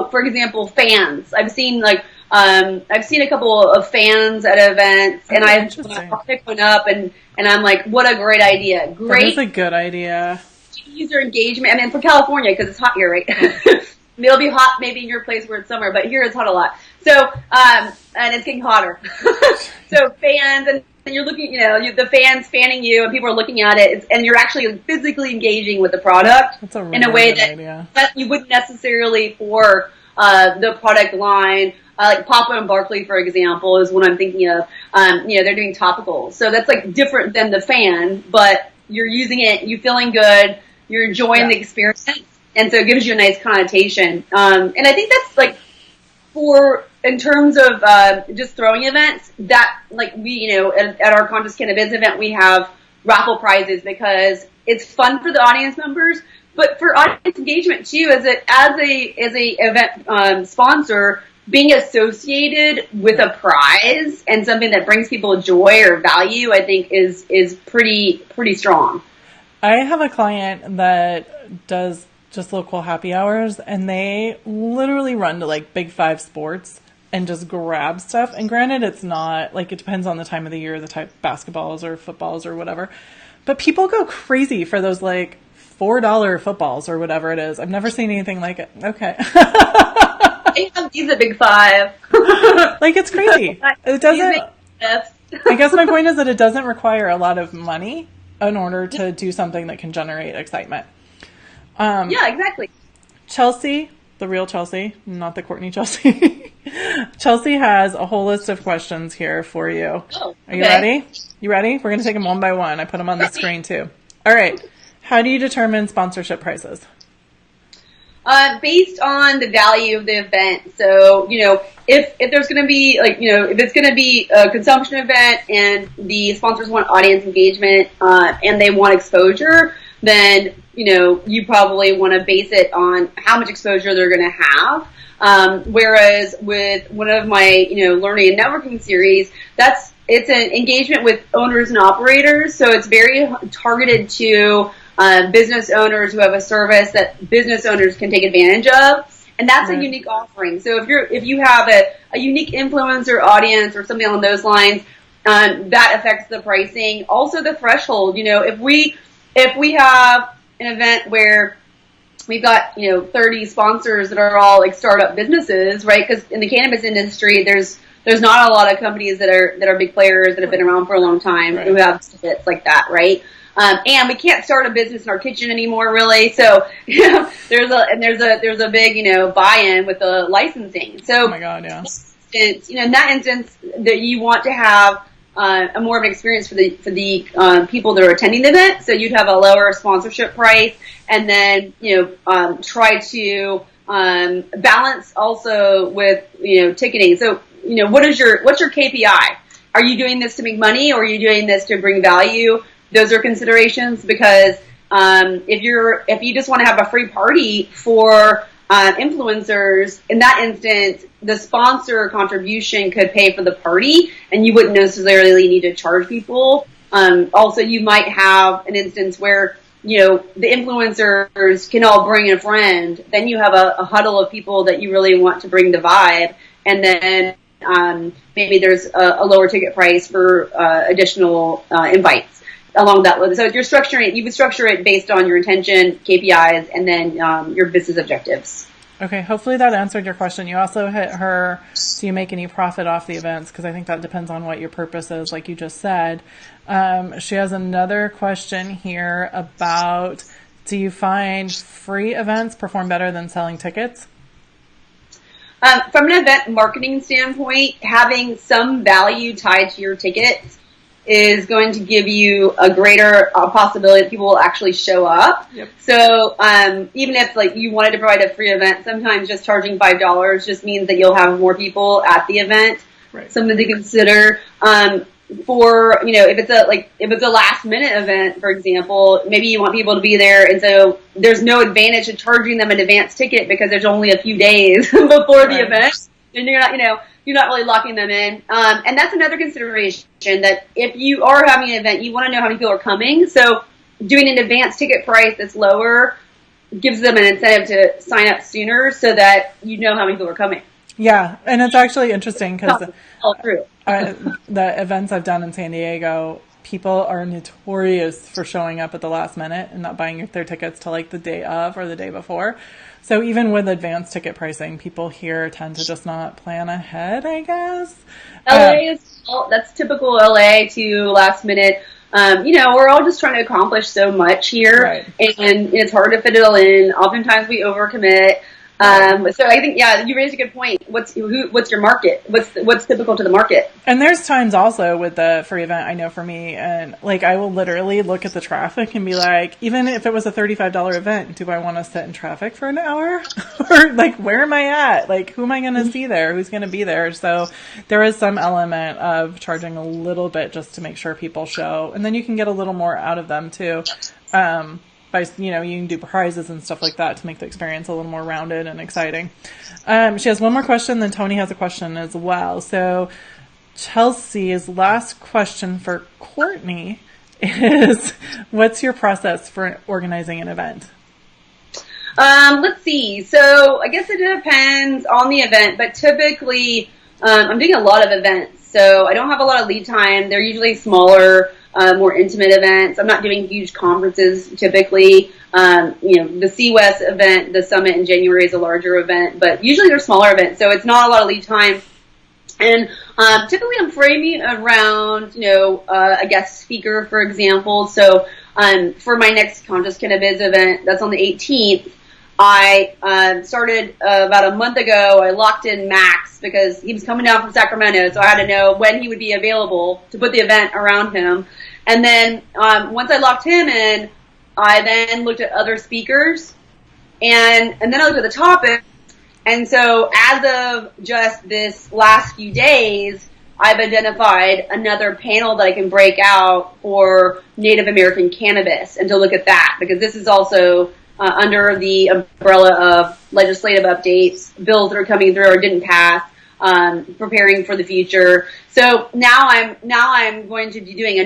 for example, fans. I've seen a couple of fans at events, and I'll pick one up and I'm like, what a great idea. Great. That is a good idea. User engagement. I mean, for California, because it's hot here, right? It'll be hot maybe in your place where it's summer, but here it's hot a lot. So, and it's getting hotter. So fans, and you're looking, the fans fanning you and people are looking at it, and you're actually physically engaging with the product in a way that you wouldn't necessarily for the product line. Like Papa and Barkley, for example, is what I'm thinking of. They're doing topicals. So that's like different than the fan, but you're using it, you're feeling good, you're enjoying the experience, and so it gives you a nice connotation. And I think that's like in terms of just throwing events, that like we, at our Conscious Cannabis event, we have raffle prizes because it's fun for the audience members, but for audience engagement too, as a event sponsor, being associated with a prize and something that brings people joy or value, I think is pretty strong. I have a client that does just local happy hours, and they literally run to like Big Five sports and just grab stuff. And granted, it's not like, it depends on the time of the year, the type of basketballs or footballs or whatever. But people go crazy for those like $4 footballs or whatever it is. I've never seen anything like it. Okay. He's a Big Five. Like, it's crazy. It doesn't. I guess my point is that it doesn't require a lot of money in order to do something that can generate excitement. Yeah, exactly. Chelsea, the real Chelsea, not the Courtney Chelsea. Chelsea has a whole list of questions here for you. Oh, okay. Are you ready? You ready? We're going to take them one by one. I put them on the screen too. All right. How do you determine sponsorship prices? Based on the value of the event. So, if there's going to be if it's going to be a consumption event and the sponsors want audience engagement, and they want exposure, then, you probably want to base it on how much exposure they're going to have. Whereas with one of my, learning and networking series, it's an engagement with owners and operators. So it's very targeted to business owners who have a service that business owners can take advantage of. And that's a unique offering. So if you have a unique influencer audience or something along those lines, that affects the pricing. Also the threshold, if we have an event where we've got, 30 sponsors that are all like startup businesses, right? Because in the cannabis industry, there's not a lot of companies that are big players that have been around for a long time who have fits like that, right? And we can't start a business in our kitchen anymore, really. So, there's a big, buy-in with the licensing. So, oh my God, yeah. In that instance, that you want to have a more of an experience for the people that are attending the event. So you'd have a lower sponsorship price, and then try to balance also with ticketing. So what's your KPI? Are you doing this to make money, or are you doing this to bring value? Those are considerations, because if you just want to have a free party for influencers, in that instance, the sponsor contribution could pay for the party, and you wouldn't necessarily need to charge people. Also, you might have an instance where, the influencers can all bring a friend. Then you have a huddle of people that you really want to bring the vibe. And then maybe there's a lower ticket price for additional invites along that line. So if you're structuring it, you would structure it based on your intention, KPIs, and then your business objectives. Okay, hopefully that answered your question. You also hit her, do you make any profit off the events? Because I think that depends on what your purpose is, like you just said. She has another question here about, do you find free events perform better than selling tickets? From an event marketing standpoint, having some value tied to your tickets is going to give you a greater possibility that people will actually show up. Yep. So even if you wanted to provide a free event, sometimes just charging $5 just means that you'll have more people at the event. Right. Something to consider. If it's a last minute event, for example, maybe you want people to be there, and so there's no advantage to charging them an advance ticket because there's only a few days before the event, and you're not really locking them in. And that's another consideration, that if you are having an event, you want to know how many people are coming. So doing an advance ticket price that's lower gives them an incentive to sign up sooner, so that you know how many people are coming. Yeah, and it's actually interesting because the events I've done in San Diego, people are notorious for showing up at the last minute and not buying their tickets till like the day of or the day before. So even with advanced ticket pricing, people here tend to just not plan ahead, I guess. That's typical LA to last minute. We're all just trying to accomplish so much here, right. and it's hard to fit it all in. Oftentimes we overcommit. So I think, you raised a good point. What's your market? What's typical to the market? And there's times also with the free event, I know for me, and like I will literally look at the traffic and be like, even if it was a $35 event, do I want to sit in traffic for an hour? Or like, where am I at? Like, who am I going to see there? Who's going to be there? So there is some element of charging a little bit just to make sure people show, and then you can get a little more out of them too. By, you can do prizes and stuff like that to make the experience a little more rounded and exciting. She has one more question, then Tony has a question as well. So Chelsea's last question for Courtney is, what's your process for organizing an event? Let's see. So I guess it depends on the event, but typically I'm doing a lot of events. So I don't have a lot of lead time. They're usually smaller, more intimate events. I'm not doing huge conferences typically. The C-West event, the summit in January is a larger event, but usually they're smaller events, so it's not a lot of lead time. And typically I'm framing around, a guest speaker, for example. So for my next Conscious Cannabis event, that's on the 18th, I started about a month ago. I locked in Max because he was coming down from Sacramento, so I had to know when he would be available to put the event around him. And then once I locked him in, I then looked at other speakers, and then I looked at the topic. And so as of just this last few days, I've identified another panel that I can break out for Native American cannabis and to look at that, because this is also under the umbrella of legislative updates, bills that are coming through or didn't pass, preparing for the future. So now I'm going to be doing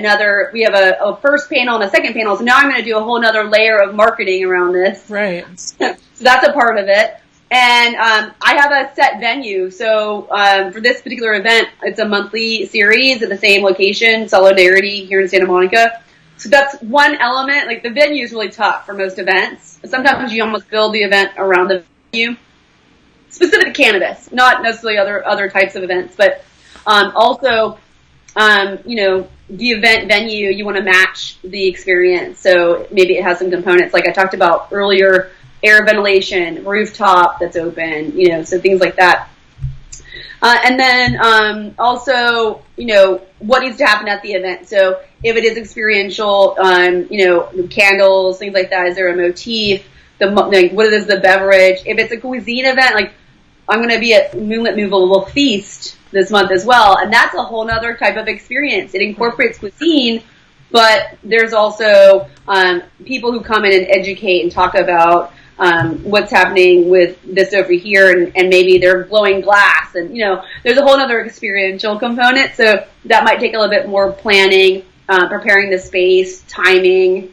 we have a first panel and a second panel, so now I'm going to do a whole other layer of marketing around this. Right. So that's a part of it. And I have a set venue. So for this particular event, it's a monthly series at the same location, Solidarity, here in Santa Monica. So that's one element. Like, the venue is really tough for most events. Sometimes you almost build the event around the venue, specific to cannabis, not necessarily other types of events. But also, the event venue, you want to match the experience. So maybe it has some components, like I talked about earlier, air ventilation, rooftop that's open, so things like that. And then also, what needs to happen at the event. So if it is experiential, candles, things like that. Is there a motif? What is the beverage? If it's a cuisine event, like I'm going to be at Moonlit Movable Feast this month as well, and that's a whole nother type of experience. It incorporates cuisine, but there's also people who come in and educate and talk about what's happening with this over here, and maybe they're blowing glass, and there's a whole other experiential component. So that might take a little bit more planning, preparing the space, timing,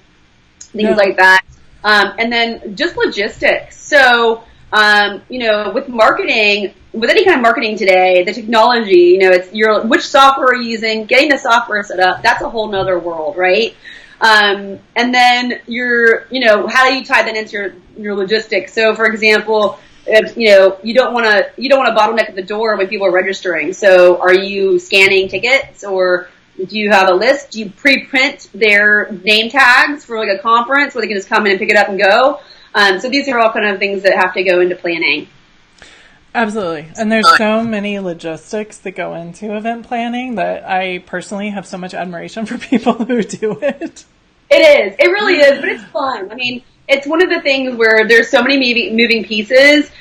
things like that, and then just logistics. So with marketing, with any kind of marketing today, the technology, it's which software are you using, getting the software set up, that's a whole nother world, right? And then how do you tie that into your logistics? So, for example, if, you don't want to bottleneck at the door when people are registering. So, are you scanning tickets, or do you have a list? Do you pre-print their name tags for like a conference where they can just come in and pick it up and go? So these are all kind of things that have to go into planning. Absolutely. And there's so many logistics that go into event planning that I personally have so much admiration for people who do it. It is. It really is, but it's fun. I mean, it's one of the things where there's so many moving pieces.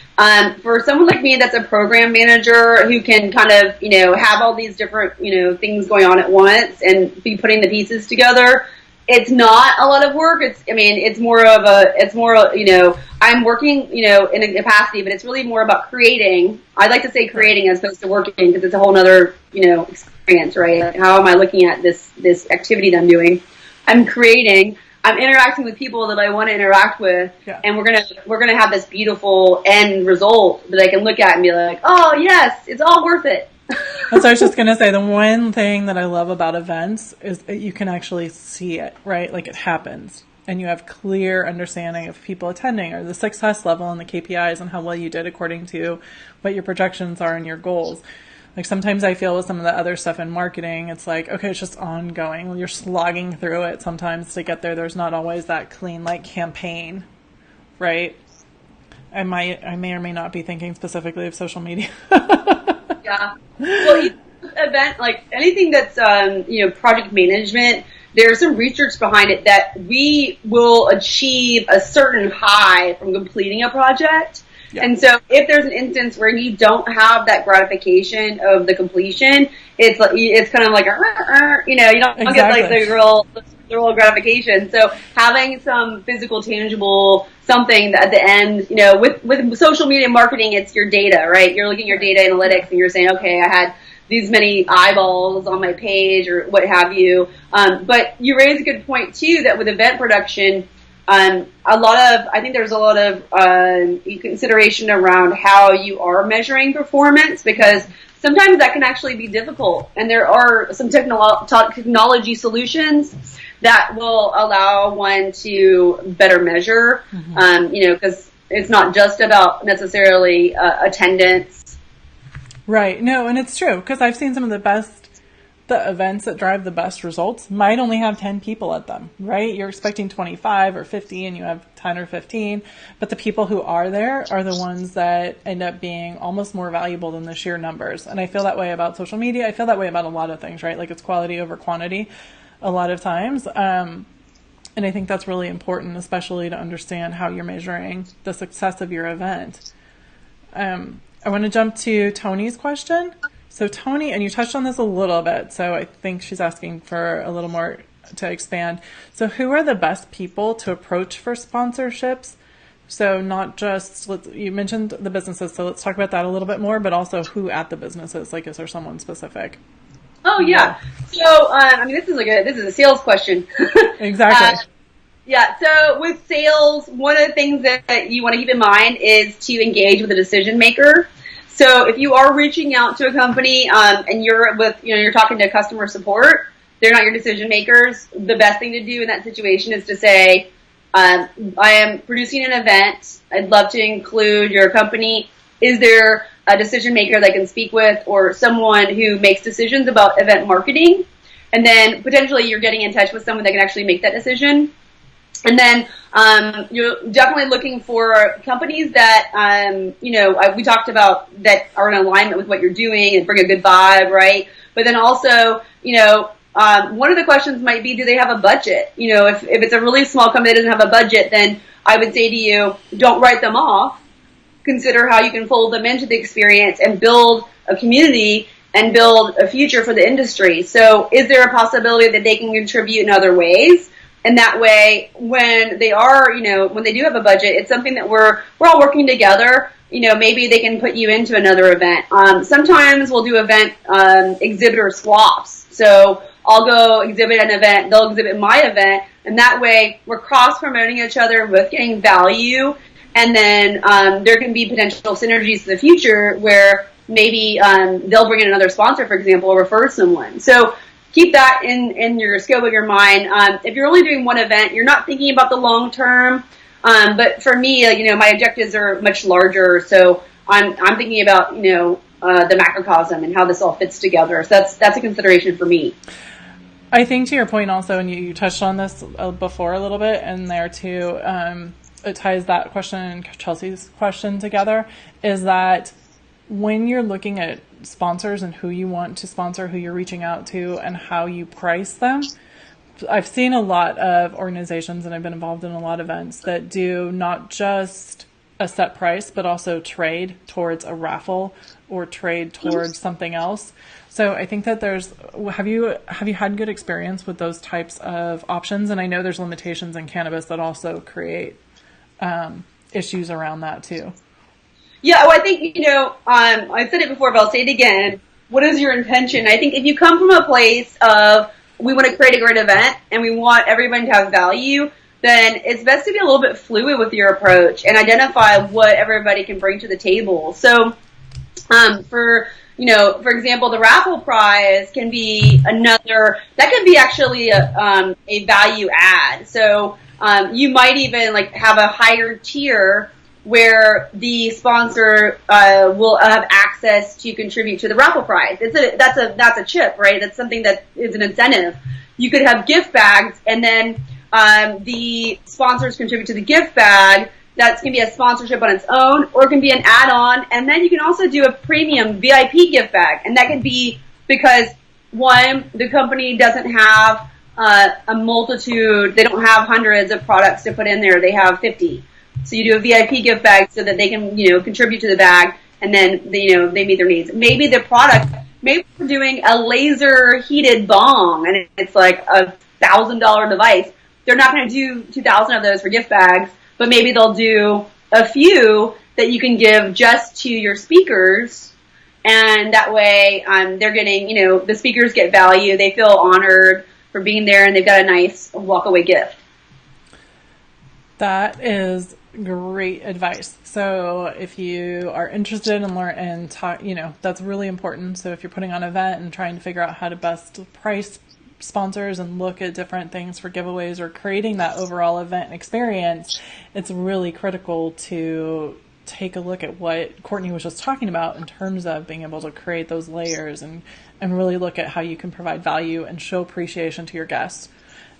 For someone like me that's a program manager who can kind of, have all these different, things going on at once and be putting the pieces together, it's not a lot of work. It's more, I'm working, in a capacity, but it's really more about creating. I like to say creating as opposed to working, because it's a whole other, experience, right? How am I looking at this activity that I'm doing? I'm creating. I'm interacting with people that I want to interact with, and we're gonna have this beautiful end result that I can look at and be like, oh yes, it's all worth it. That's what I was just going to say. The one thing that I love about events is that you can actually see it, right? Like it happens. And you have clear understanding of people attending or the success level and the KPIs and how well you did according to what your projections are and your goals. Like sometimes I feel with some of the other stuff in marketing, it's like, okay, it's just ongoing. You're slogging through it sometimes to get there. There's not always that clean, like campaign, right? I may or may not be thinking specifically of social media. Yeah. Well, event, like anything that's, project management, there's some research behind it that we will achieve a certain high from completing a project. Yeah. And so if there's an instance where you don't have that gratification of the completion, it's kind of like, you don't exactly. Get like the real gratification. So having some physical, tangible something that at the end, with social media marketing, it's your data, right? You're looking at your data analytics and you're saying, okay, I had these many eyeballs on my page or what have you. But you raise a good point too, that with event production, I think there's a lot of consideration around how you are measuring performance, because sometimes that can actually be difficult. And there are some technology solutions that will allow one to better measure, because it's not just about necessarily attendance. Right. No, and it's true, because I've seen some of the events that drive the best results might only have 10 people at them, right? You're expecting 25 or 50 and you have 10 or 15, but the people who are there are the ones that end up being almost more valuable than the sheer numbers. And I feel that way about social media. I feel that way about a lot of things, right? Like it's quality over quantity a lot of times. And I think that's really important, especially to understand how you're measuring the success of your event. I want to jump to Tony's question. So Tony, and you touched on this a little bit, so I think she's asking for a little more to expand. So who are the best people to approach for sponsorships? So not just, you mentioned the businesses, so let's talk about that a little bit more, but also who at the businesses, like is there someone specific? Oh yeah. So, this is a sales question. Exactly. Yeah, so with sales, one of the things that you want to keep in mind is to engage with a decision maker. So if you are reaching out to a company and you're talking to customer support, they're not your decision makers. The best thing to do in that situation is to say, I am producing an event. I'd love to include your company. Is there a decision maker that I can speak with, or someone who makes decisions about event marketing? And then potentially you're getting in touch with someone that can actually make that decision. And then you're definitely looking for companies that, we talked about that are in alignment with what you're doing and bring a good vibe, right? But then also, one of the questions might be, do they have a budget? If it's a really small company that doesn't have a budget, then I would say to you, don't write them off. Consider how you can fold them into the experience and build a community and build a future for the industry. So is there a possibility that they can contribute in other ways? And that way, when they do have a budget, it's something that we're all working together. Maybe they can put you into another event. Sometimes we'll do event exhibitor swaps. So I'll go exhibit an event, they'll exhibit my event, and that way we're cross-promoting each other, both getting value, and then there can be potential synergies in the future where maybe they'll bring in another sponsor, for example, or refer someone. So keep that in your scope of your mind. If you're only doing one event, you're not thinking about the long term. But for me, my objectives are much larger. So I'm thinking about, the macrocosm and how this all fits together. So that's a consideration for me. I think to your point also, and you touched on this before a little bit, and there too, it ties that question and Chelsea's question together, is that when you're looking at sponsors and who you want to sponsor, who you're reaching out to, and how you price them, I've seen a lot of organizations, and I've been involved in a lot of events that do not just a set price, but also trade towards a raffle or trade towards something else. So I think that have you had good experience with those types of options? And I know there's limitations in cannabis that also create issues around that too. Yeah, well, I think, I've said it before, but I'll say it again. What is your intention? I think if you come from a place of, we want to create a great event and we want everyone to have value, then it's best to be a little bit fluid with your approach and identify what everybody can bring to the table. So, for for example, the raffle prize can be actually a value add. So, you might even like have a higher tier where the sponsor, will have access to contribute to the raffle prize. That's a chip, right? That's something that is an incentive. You could have gift bags, and then, the sponsors contribute to the gift bag. That can be a sponsorship on its own, or it can be an add-on. And then you can also do a premium VIP gift bag. And that can be because, one, the company doesn't have a multitude. They don't have hundreds of products to put in there. They have 50. So you do a VIP gift bag so that they can, contribute to the bag, and then they meet their needs. Maybe maybe we're doing a laser heated bong, and it's like $1,000 device. They're not going to do 2,000 of those for gift bags. But maybe they'll do a few that you can give just to your speakers, and that way they're getting, the speakers get value, they feel honored for being there, and they've got a nice walk-away gift. That is great advice. So if you are interested in learning and that's really important. So if you're putting on an event and trying to figure out how to best price sponsors and look at different things for giveaways or creating that overall event experience, it's really critical to take a look at what Courtney was just talking about in terms of being able to create those layers and really look at how you can provide value and show appreciation to your guests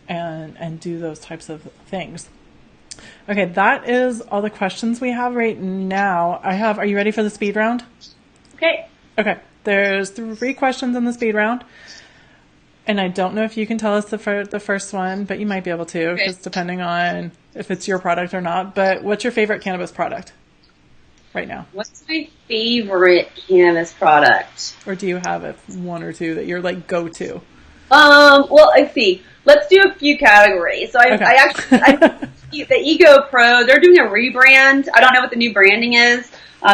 and do those types of things. Okay, that is all the questions we have right now. Are you ready for the speed round? Okay. Okay, there's 3 questions in the speed round. And I don't know if you can tell us the first one, but you might be able to, because depending on if it's your product or not. But what's your favorite cannabis product right now? What's my favorite cannabis product? Or do you have one or two that you're like go-to? Well, let's see. Let's do a few categories. So the Ego Pro, they're doing a rebrand. I don't know what the new branding is.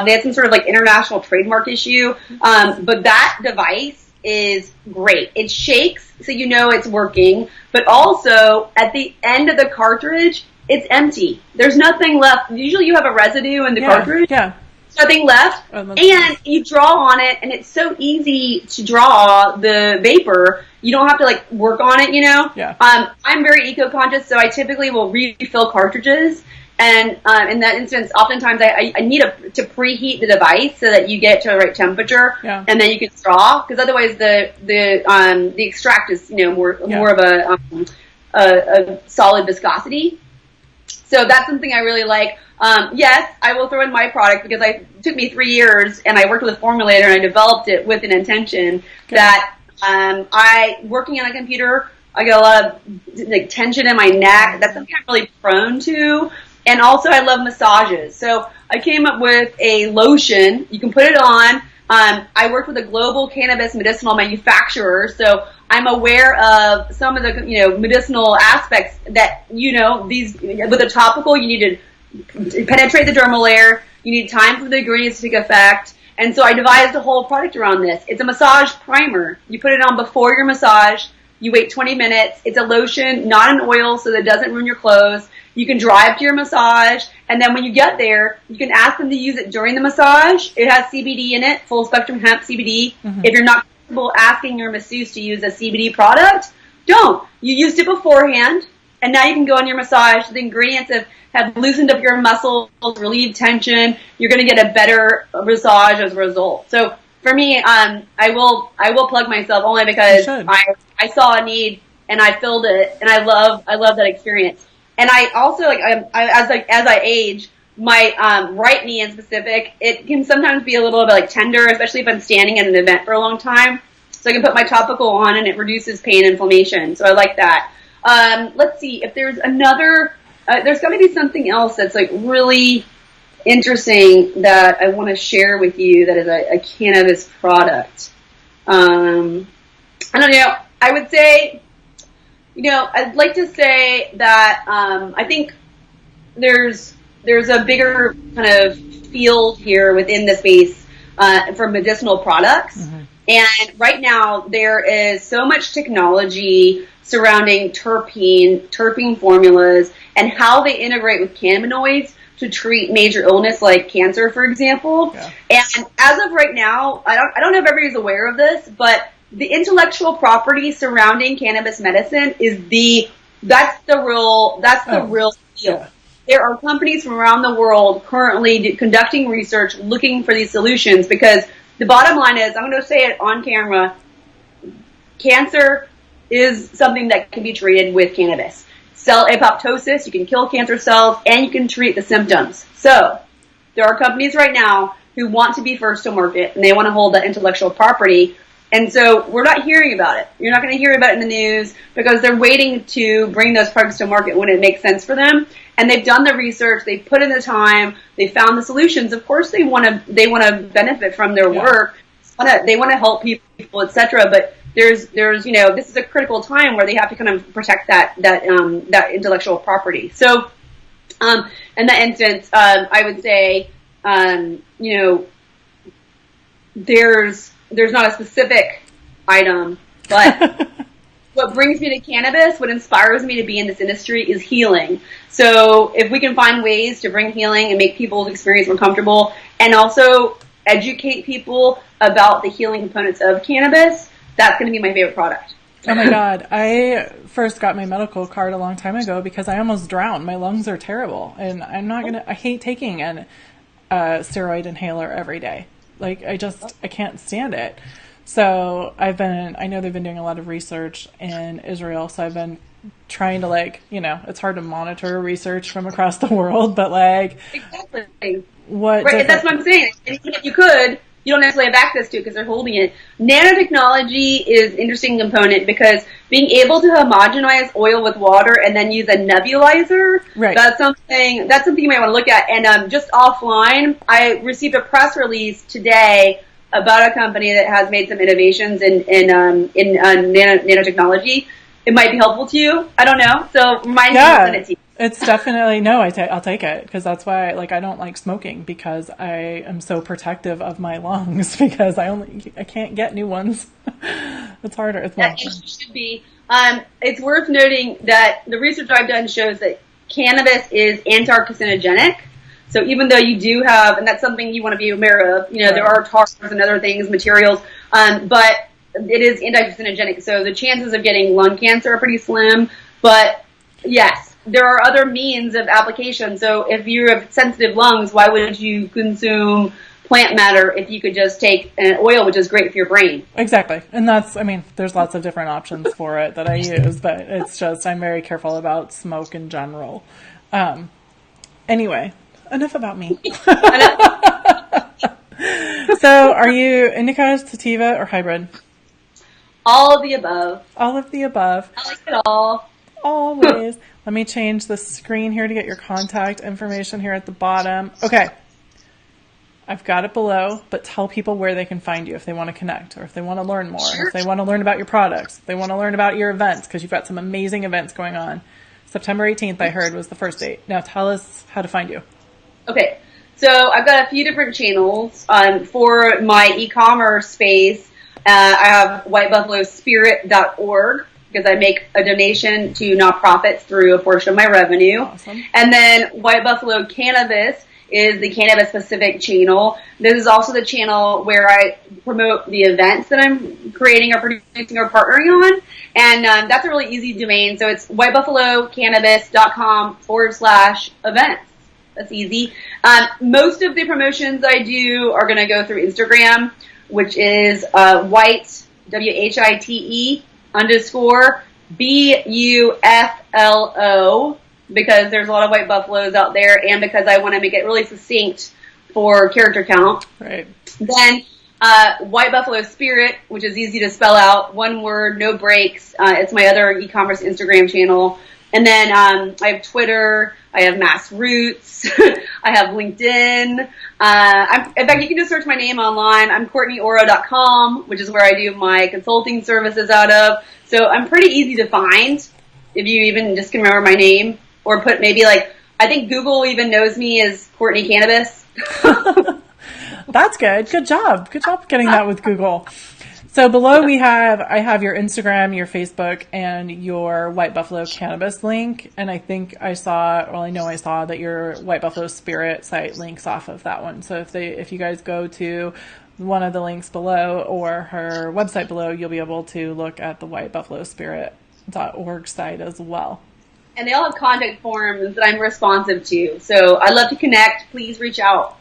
They had some sort of like international trademark issue. But that device is great. It shakes, so it's working, but also at the end of the cartridge, it's empty. There's nothing left. Usually you have a residue in the cartridge. Yeah. Nothing left. And you draw on it, and it's so easy to draw the vapor. You don't have to like work on it, Yeah. I'm very eco-conscious, so I typically will refill cartridges. And in that instance, oftentimes I need to preheat the device so that you get to the right temperature, and then you can straw, because otherwise the extract is more of a solid viscosity. So that's something I really like. Yes, I will throw in my product because it took me 3 years, and I worked with a formulator, and I developed it with an intention that working on a computer, I get a lot of like tension in my neck. That's something I'm really prone to. And also I love massages. So I came up with a lotion. You can put it on. I worked with a global cannabis medicinal manufacturer, so I'm aware of some of the medicinal aspects that these with a topical you need to penetrate the dermal layer. You need time for the ingredients to take effect. And so I devised a whole product around this. It's a massage primer. You put it on before your massage. You wait 20 minutes. It's a lotion, not an oil, so that it doesn't ruin your clothes. You can drive to your massage, and then when you get there, you can ask them to use it during the massage. It has CBD in it, full spectrum hemp CBD. Mm-hmm. If you're not comfortable asking your masseuse to use a CBD product, don't. You used it beforehand, and now you can go on your massage. The ingredients have loosened up your muscles, relieved tension. You're going to get a better massage as a result. So for me, I will plug myself only because I saw a need and I filled it, and I love that experience. And I also as I age, my right knee in specific, it can sometimes be a little bit like tender, especially if I'm standing at an event for a long time. So I can put my topical on, and it reduces pain and inflammation. So I like that. Let's see if there's another. There's got to be something else that's like really interesting that I want to share with you. That is a cannabis product. I don't know. I would say, I'd like to say that I think there's a bigger kind of field here within the space for medicinal products. Mm-hmm. And right now there is so much technology surrounding terpene formulas and how they integrate with cannabinoids to treat major illness like cancer, for example. Yeah. And as of right now, I don't know if everybody's aware of this, but the intellectual property surrounding cannabis medicine is that's the real deal. Yeah. There are companies from around the world currently conducting research looking for these solutions, because the bottom line is, I'm going to say it on camera, cancer is something that can be treated with cannabis. Cell apoptosis, you can kill cancer cells, and you can treat the symptoms. So there are companies right now who want to be first to market, and they want to hold that intellectual property. And so we're not hearing about it. You're not going to hear about it in the news because they're waiting to bring those products to market when it makes sense for them. And they've done the research, they've put in the time, they found the solutions. Of course, they want to benefit from their work. They want to help people, etc. But there's this is a critical time where they have to kind of protect that intellectual property. So in that instance, I would say there's not a specific item, but what brings me to cannabis, what inspires me to be in this industry is healing. So if we can find ways to bring healing and make people's experience more comfortable, and also educate people about the healing components of cannabis, that's going to be my favorite product. Oh my God. I first got my medical card a long time ago because I almost drowned. My lungs are terrible, and I hate taking a steroid inhaler every day. Like, I can't stand it. So I know they've been doing a lot of research in Israel, so I've been trying to it's hard to monitor research from across the world, but exactly. That's what I'm saying. And even if you don't necessarily have access to it because they're holding it. Nanotechnology is an interesting component because being able to homogenize oil with water and then use a nebulizer, that's something you might want to look at. And just offline, I received a press release today about a company that has made some innovations in nanotechnology. It might be helpful to you. I don't know. So remind me to send it to you. It's definitely, I'll take it, because that's why I don't like smoking, because I am so protective of my lungs because I can't get new ones. It's harder. It's more. It should be. It's worth noting that the research I've done shows that cannabis is anti-carcinogenic. So even though you do have, and that's something you want to be aware of, there are tars and other things, materials, but it is anti-carcinogenic. So the chances of getting lung cancer are pretty slim, but yes. There are other means of application. So if you have sensitive lungs, why would you consume plant matter if you could just take an oil, which is great for your brain? Exactly. And there's lots of different options for it that I use, but it's just, I'm very careful about smoke in general. Anyway, enough about me. So are you indica, sativa, or hybrid? All of the above. All of the above. I like it all. Always. Let me change the screen here to get your contact information here at the bottom. Okay. I've got it below, but tell people where they can find you if they want to connect, or if they want to learn more, if they want to learn about your products, if they want to learn about your events, because you've got some amazing events going on. September 18th, I heard, was the first date. Now tell us how to find you. Okay. So I've got a few different channels. For my e-commerce space, I have whitebuffalospirit.org. because I make a donation to nonprofits through a portion of my revenue. Awesome. And then White Buffalo Cannabis is the cannabis-specific channel. This is also the channel where I promote the events that I'm creating or producing or partnering on. And that's a really easy domain. So it's whitebuffalocannabis.com/events. That's easy. Most of the promotions I do are going to go through Instagram, which is white, WHITE, _BUFLO, because there's a lot of white buffaloes out there, and because I want to make it really succinct for character count. Right. Then White Buffalo Spirit, which is easy to spell out, one word, no breaks. It's my other e-commerce Instagram channel. And then I have Twitter, I have Mass Roots, I have LinkedIn. In fact, you can just search my name online. I'm CourtneyOro.com, which is where I do my consulting services out of. So I'm pretty easy to find if you even just can remember my name. Or put maybe I think Google even knows me as Courtney Cannabis. That's good. Good job. Good job getting that with Google. So below I have your Instagram, your Facebook, and your White Buffalo Cannabis link. And I think I know I saw that your White Buffalo Spirit site links off of that one. So if you guys go to one of the links below or her website below, you'll be able to look at the whitebuffalospirit.org site as well. And they all have contact forms that I'm responsive to. So I'd love to connect. Please reach out.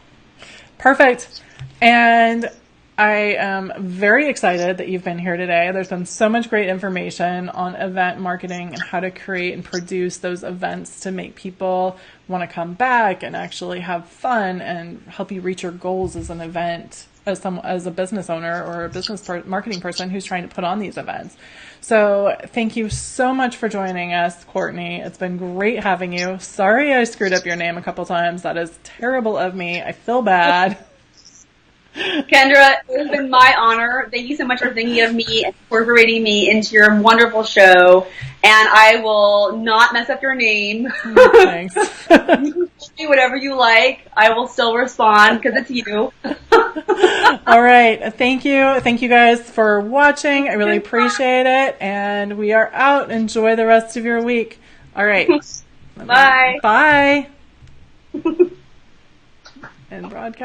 Perfect. And I am very excited that you've been here today. There's been so much great information on event marketing and how to create and produce those events to make people want to come back and actually have fun and help you reach your goals as an event, as a business owner or a business marketing person who's trying to put on these events. So thank you so much for joining us, Courtney. It's been great having you. Sorry I screwed up your name a couple times. That is terrible of me. I feel bad. Kendra, it has been my honor. Thank you so much for thinking of me and incorporating me into your wonderful show. And I will not mess up your name. Thanks. You can do whatever you like. I will still respond because it's you. All right. Thank you. Thank you guys for watching. I really appreciate it. And we are out. Enjoy the rest of your week. All right. Bye. Bye. And broadcast.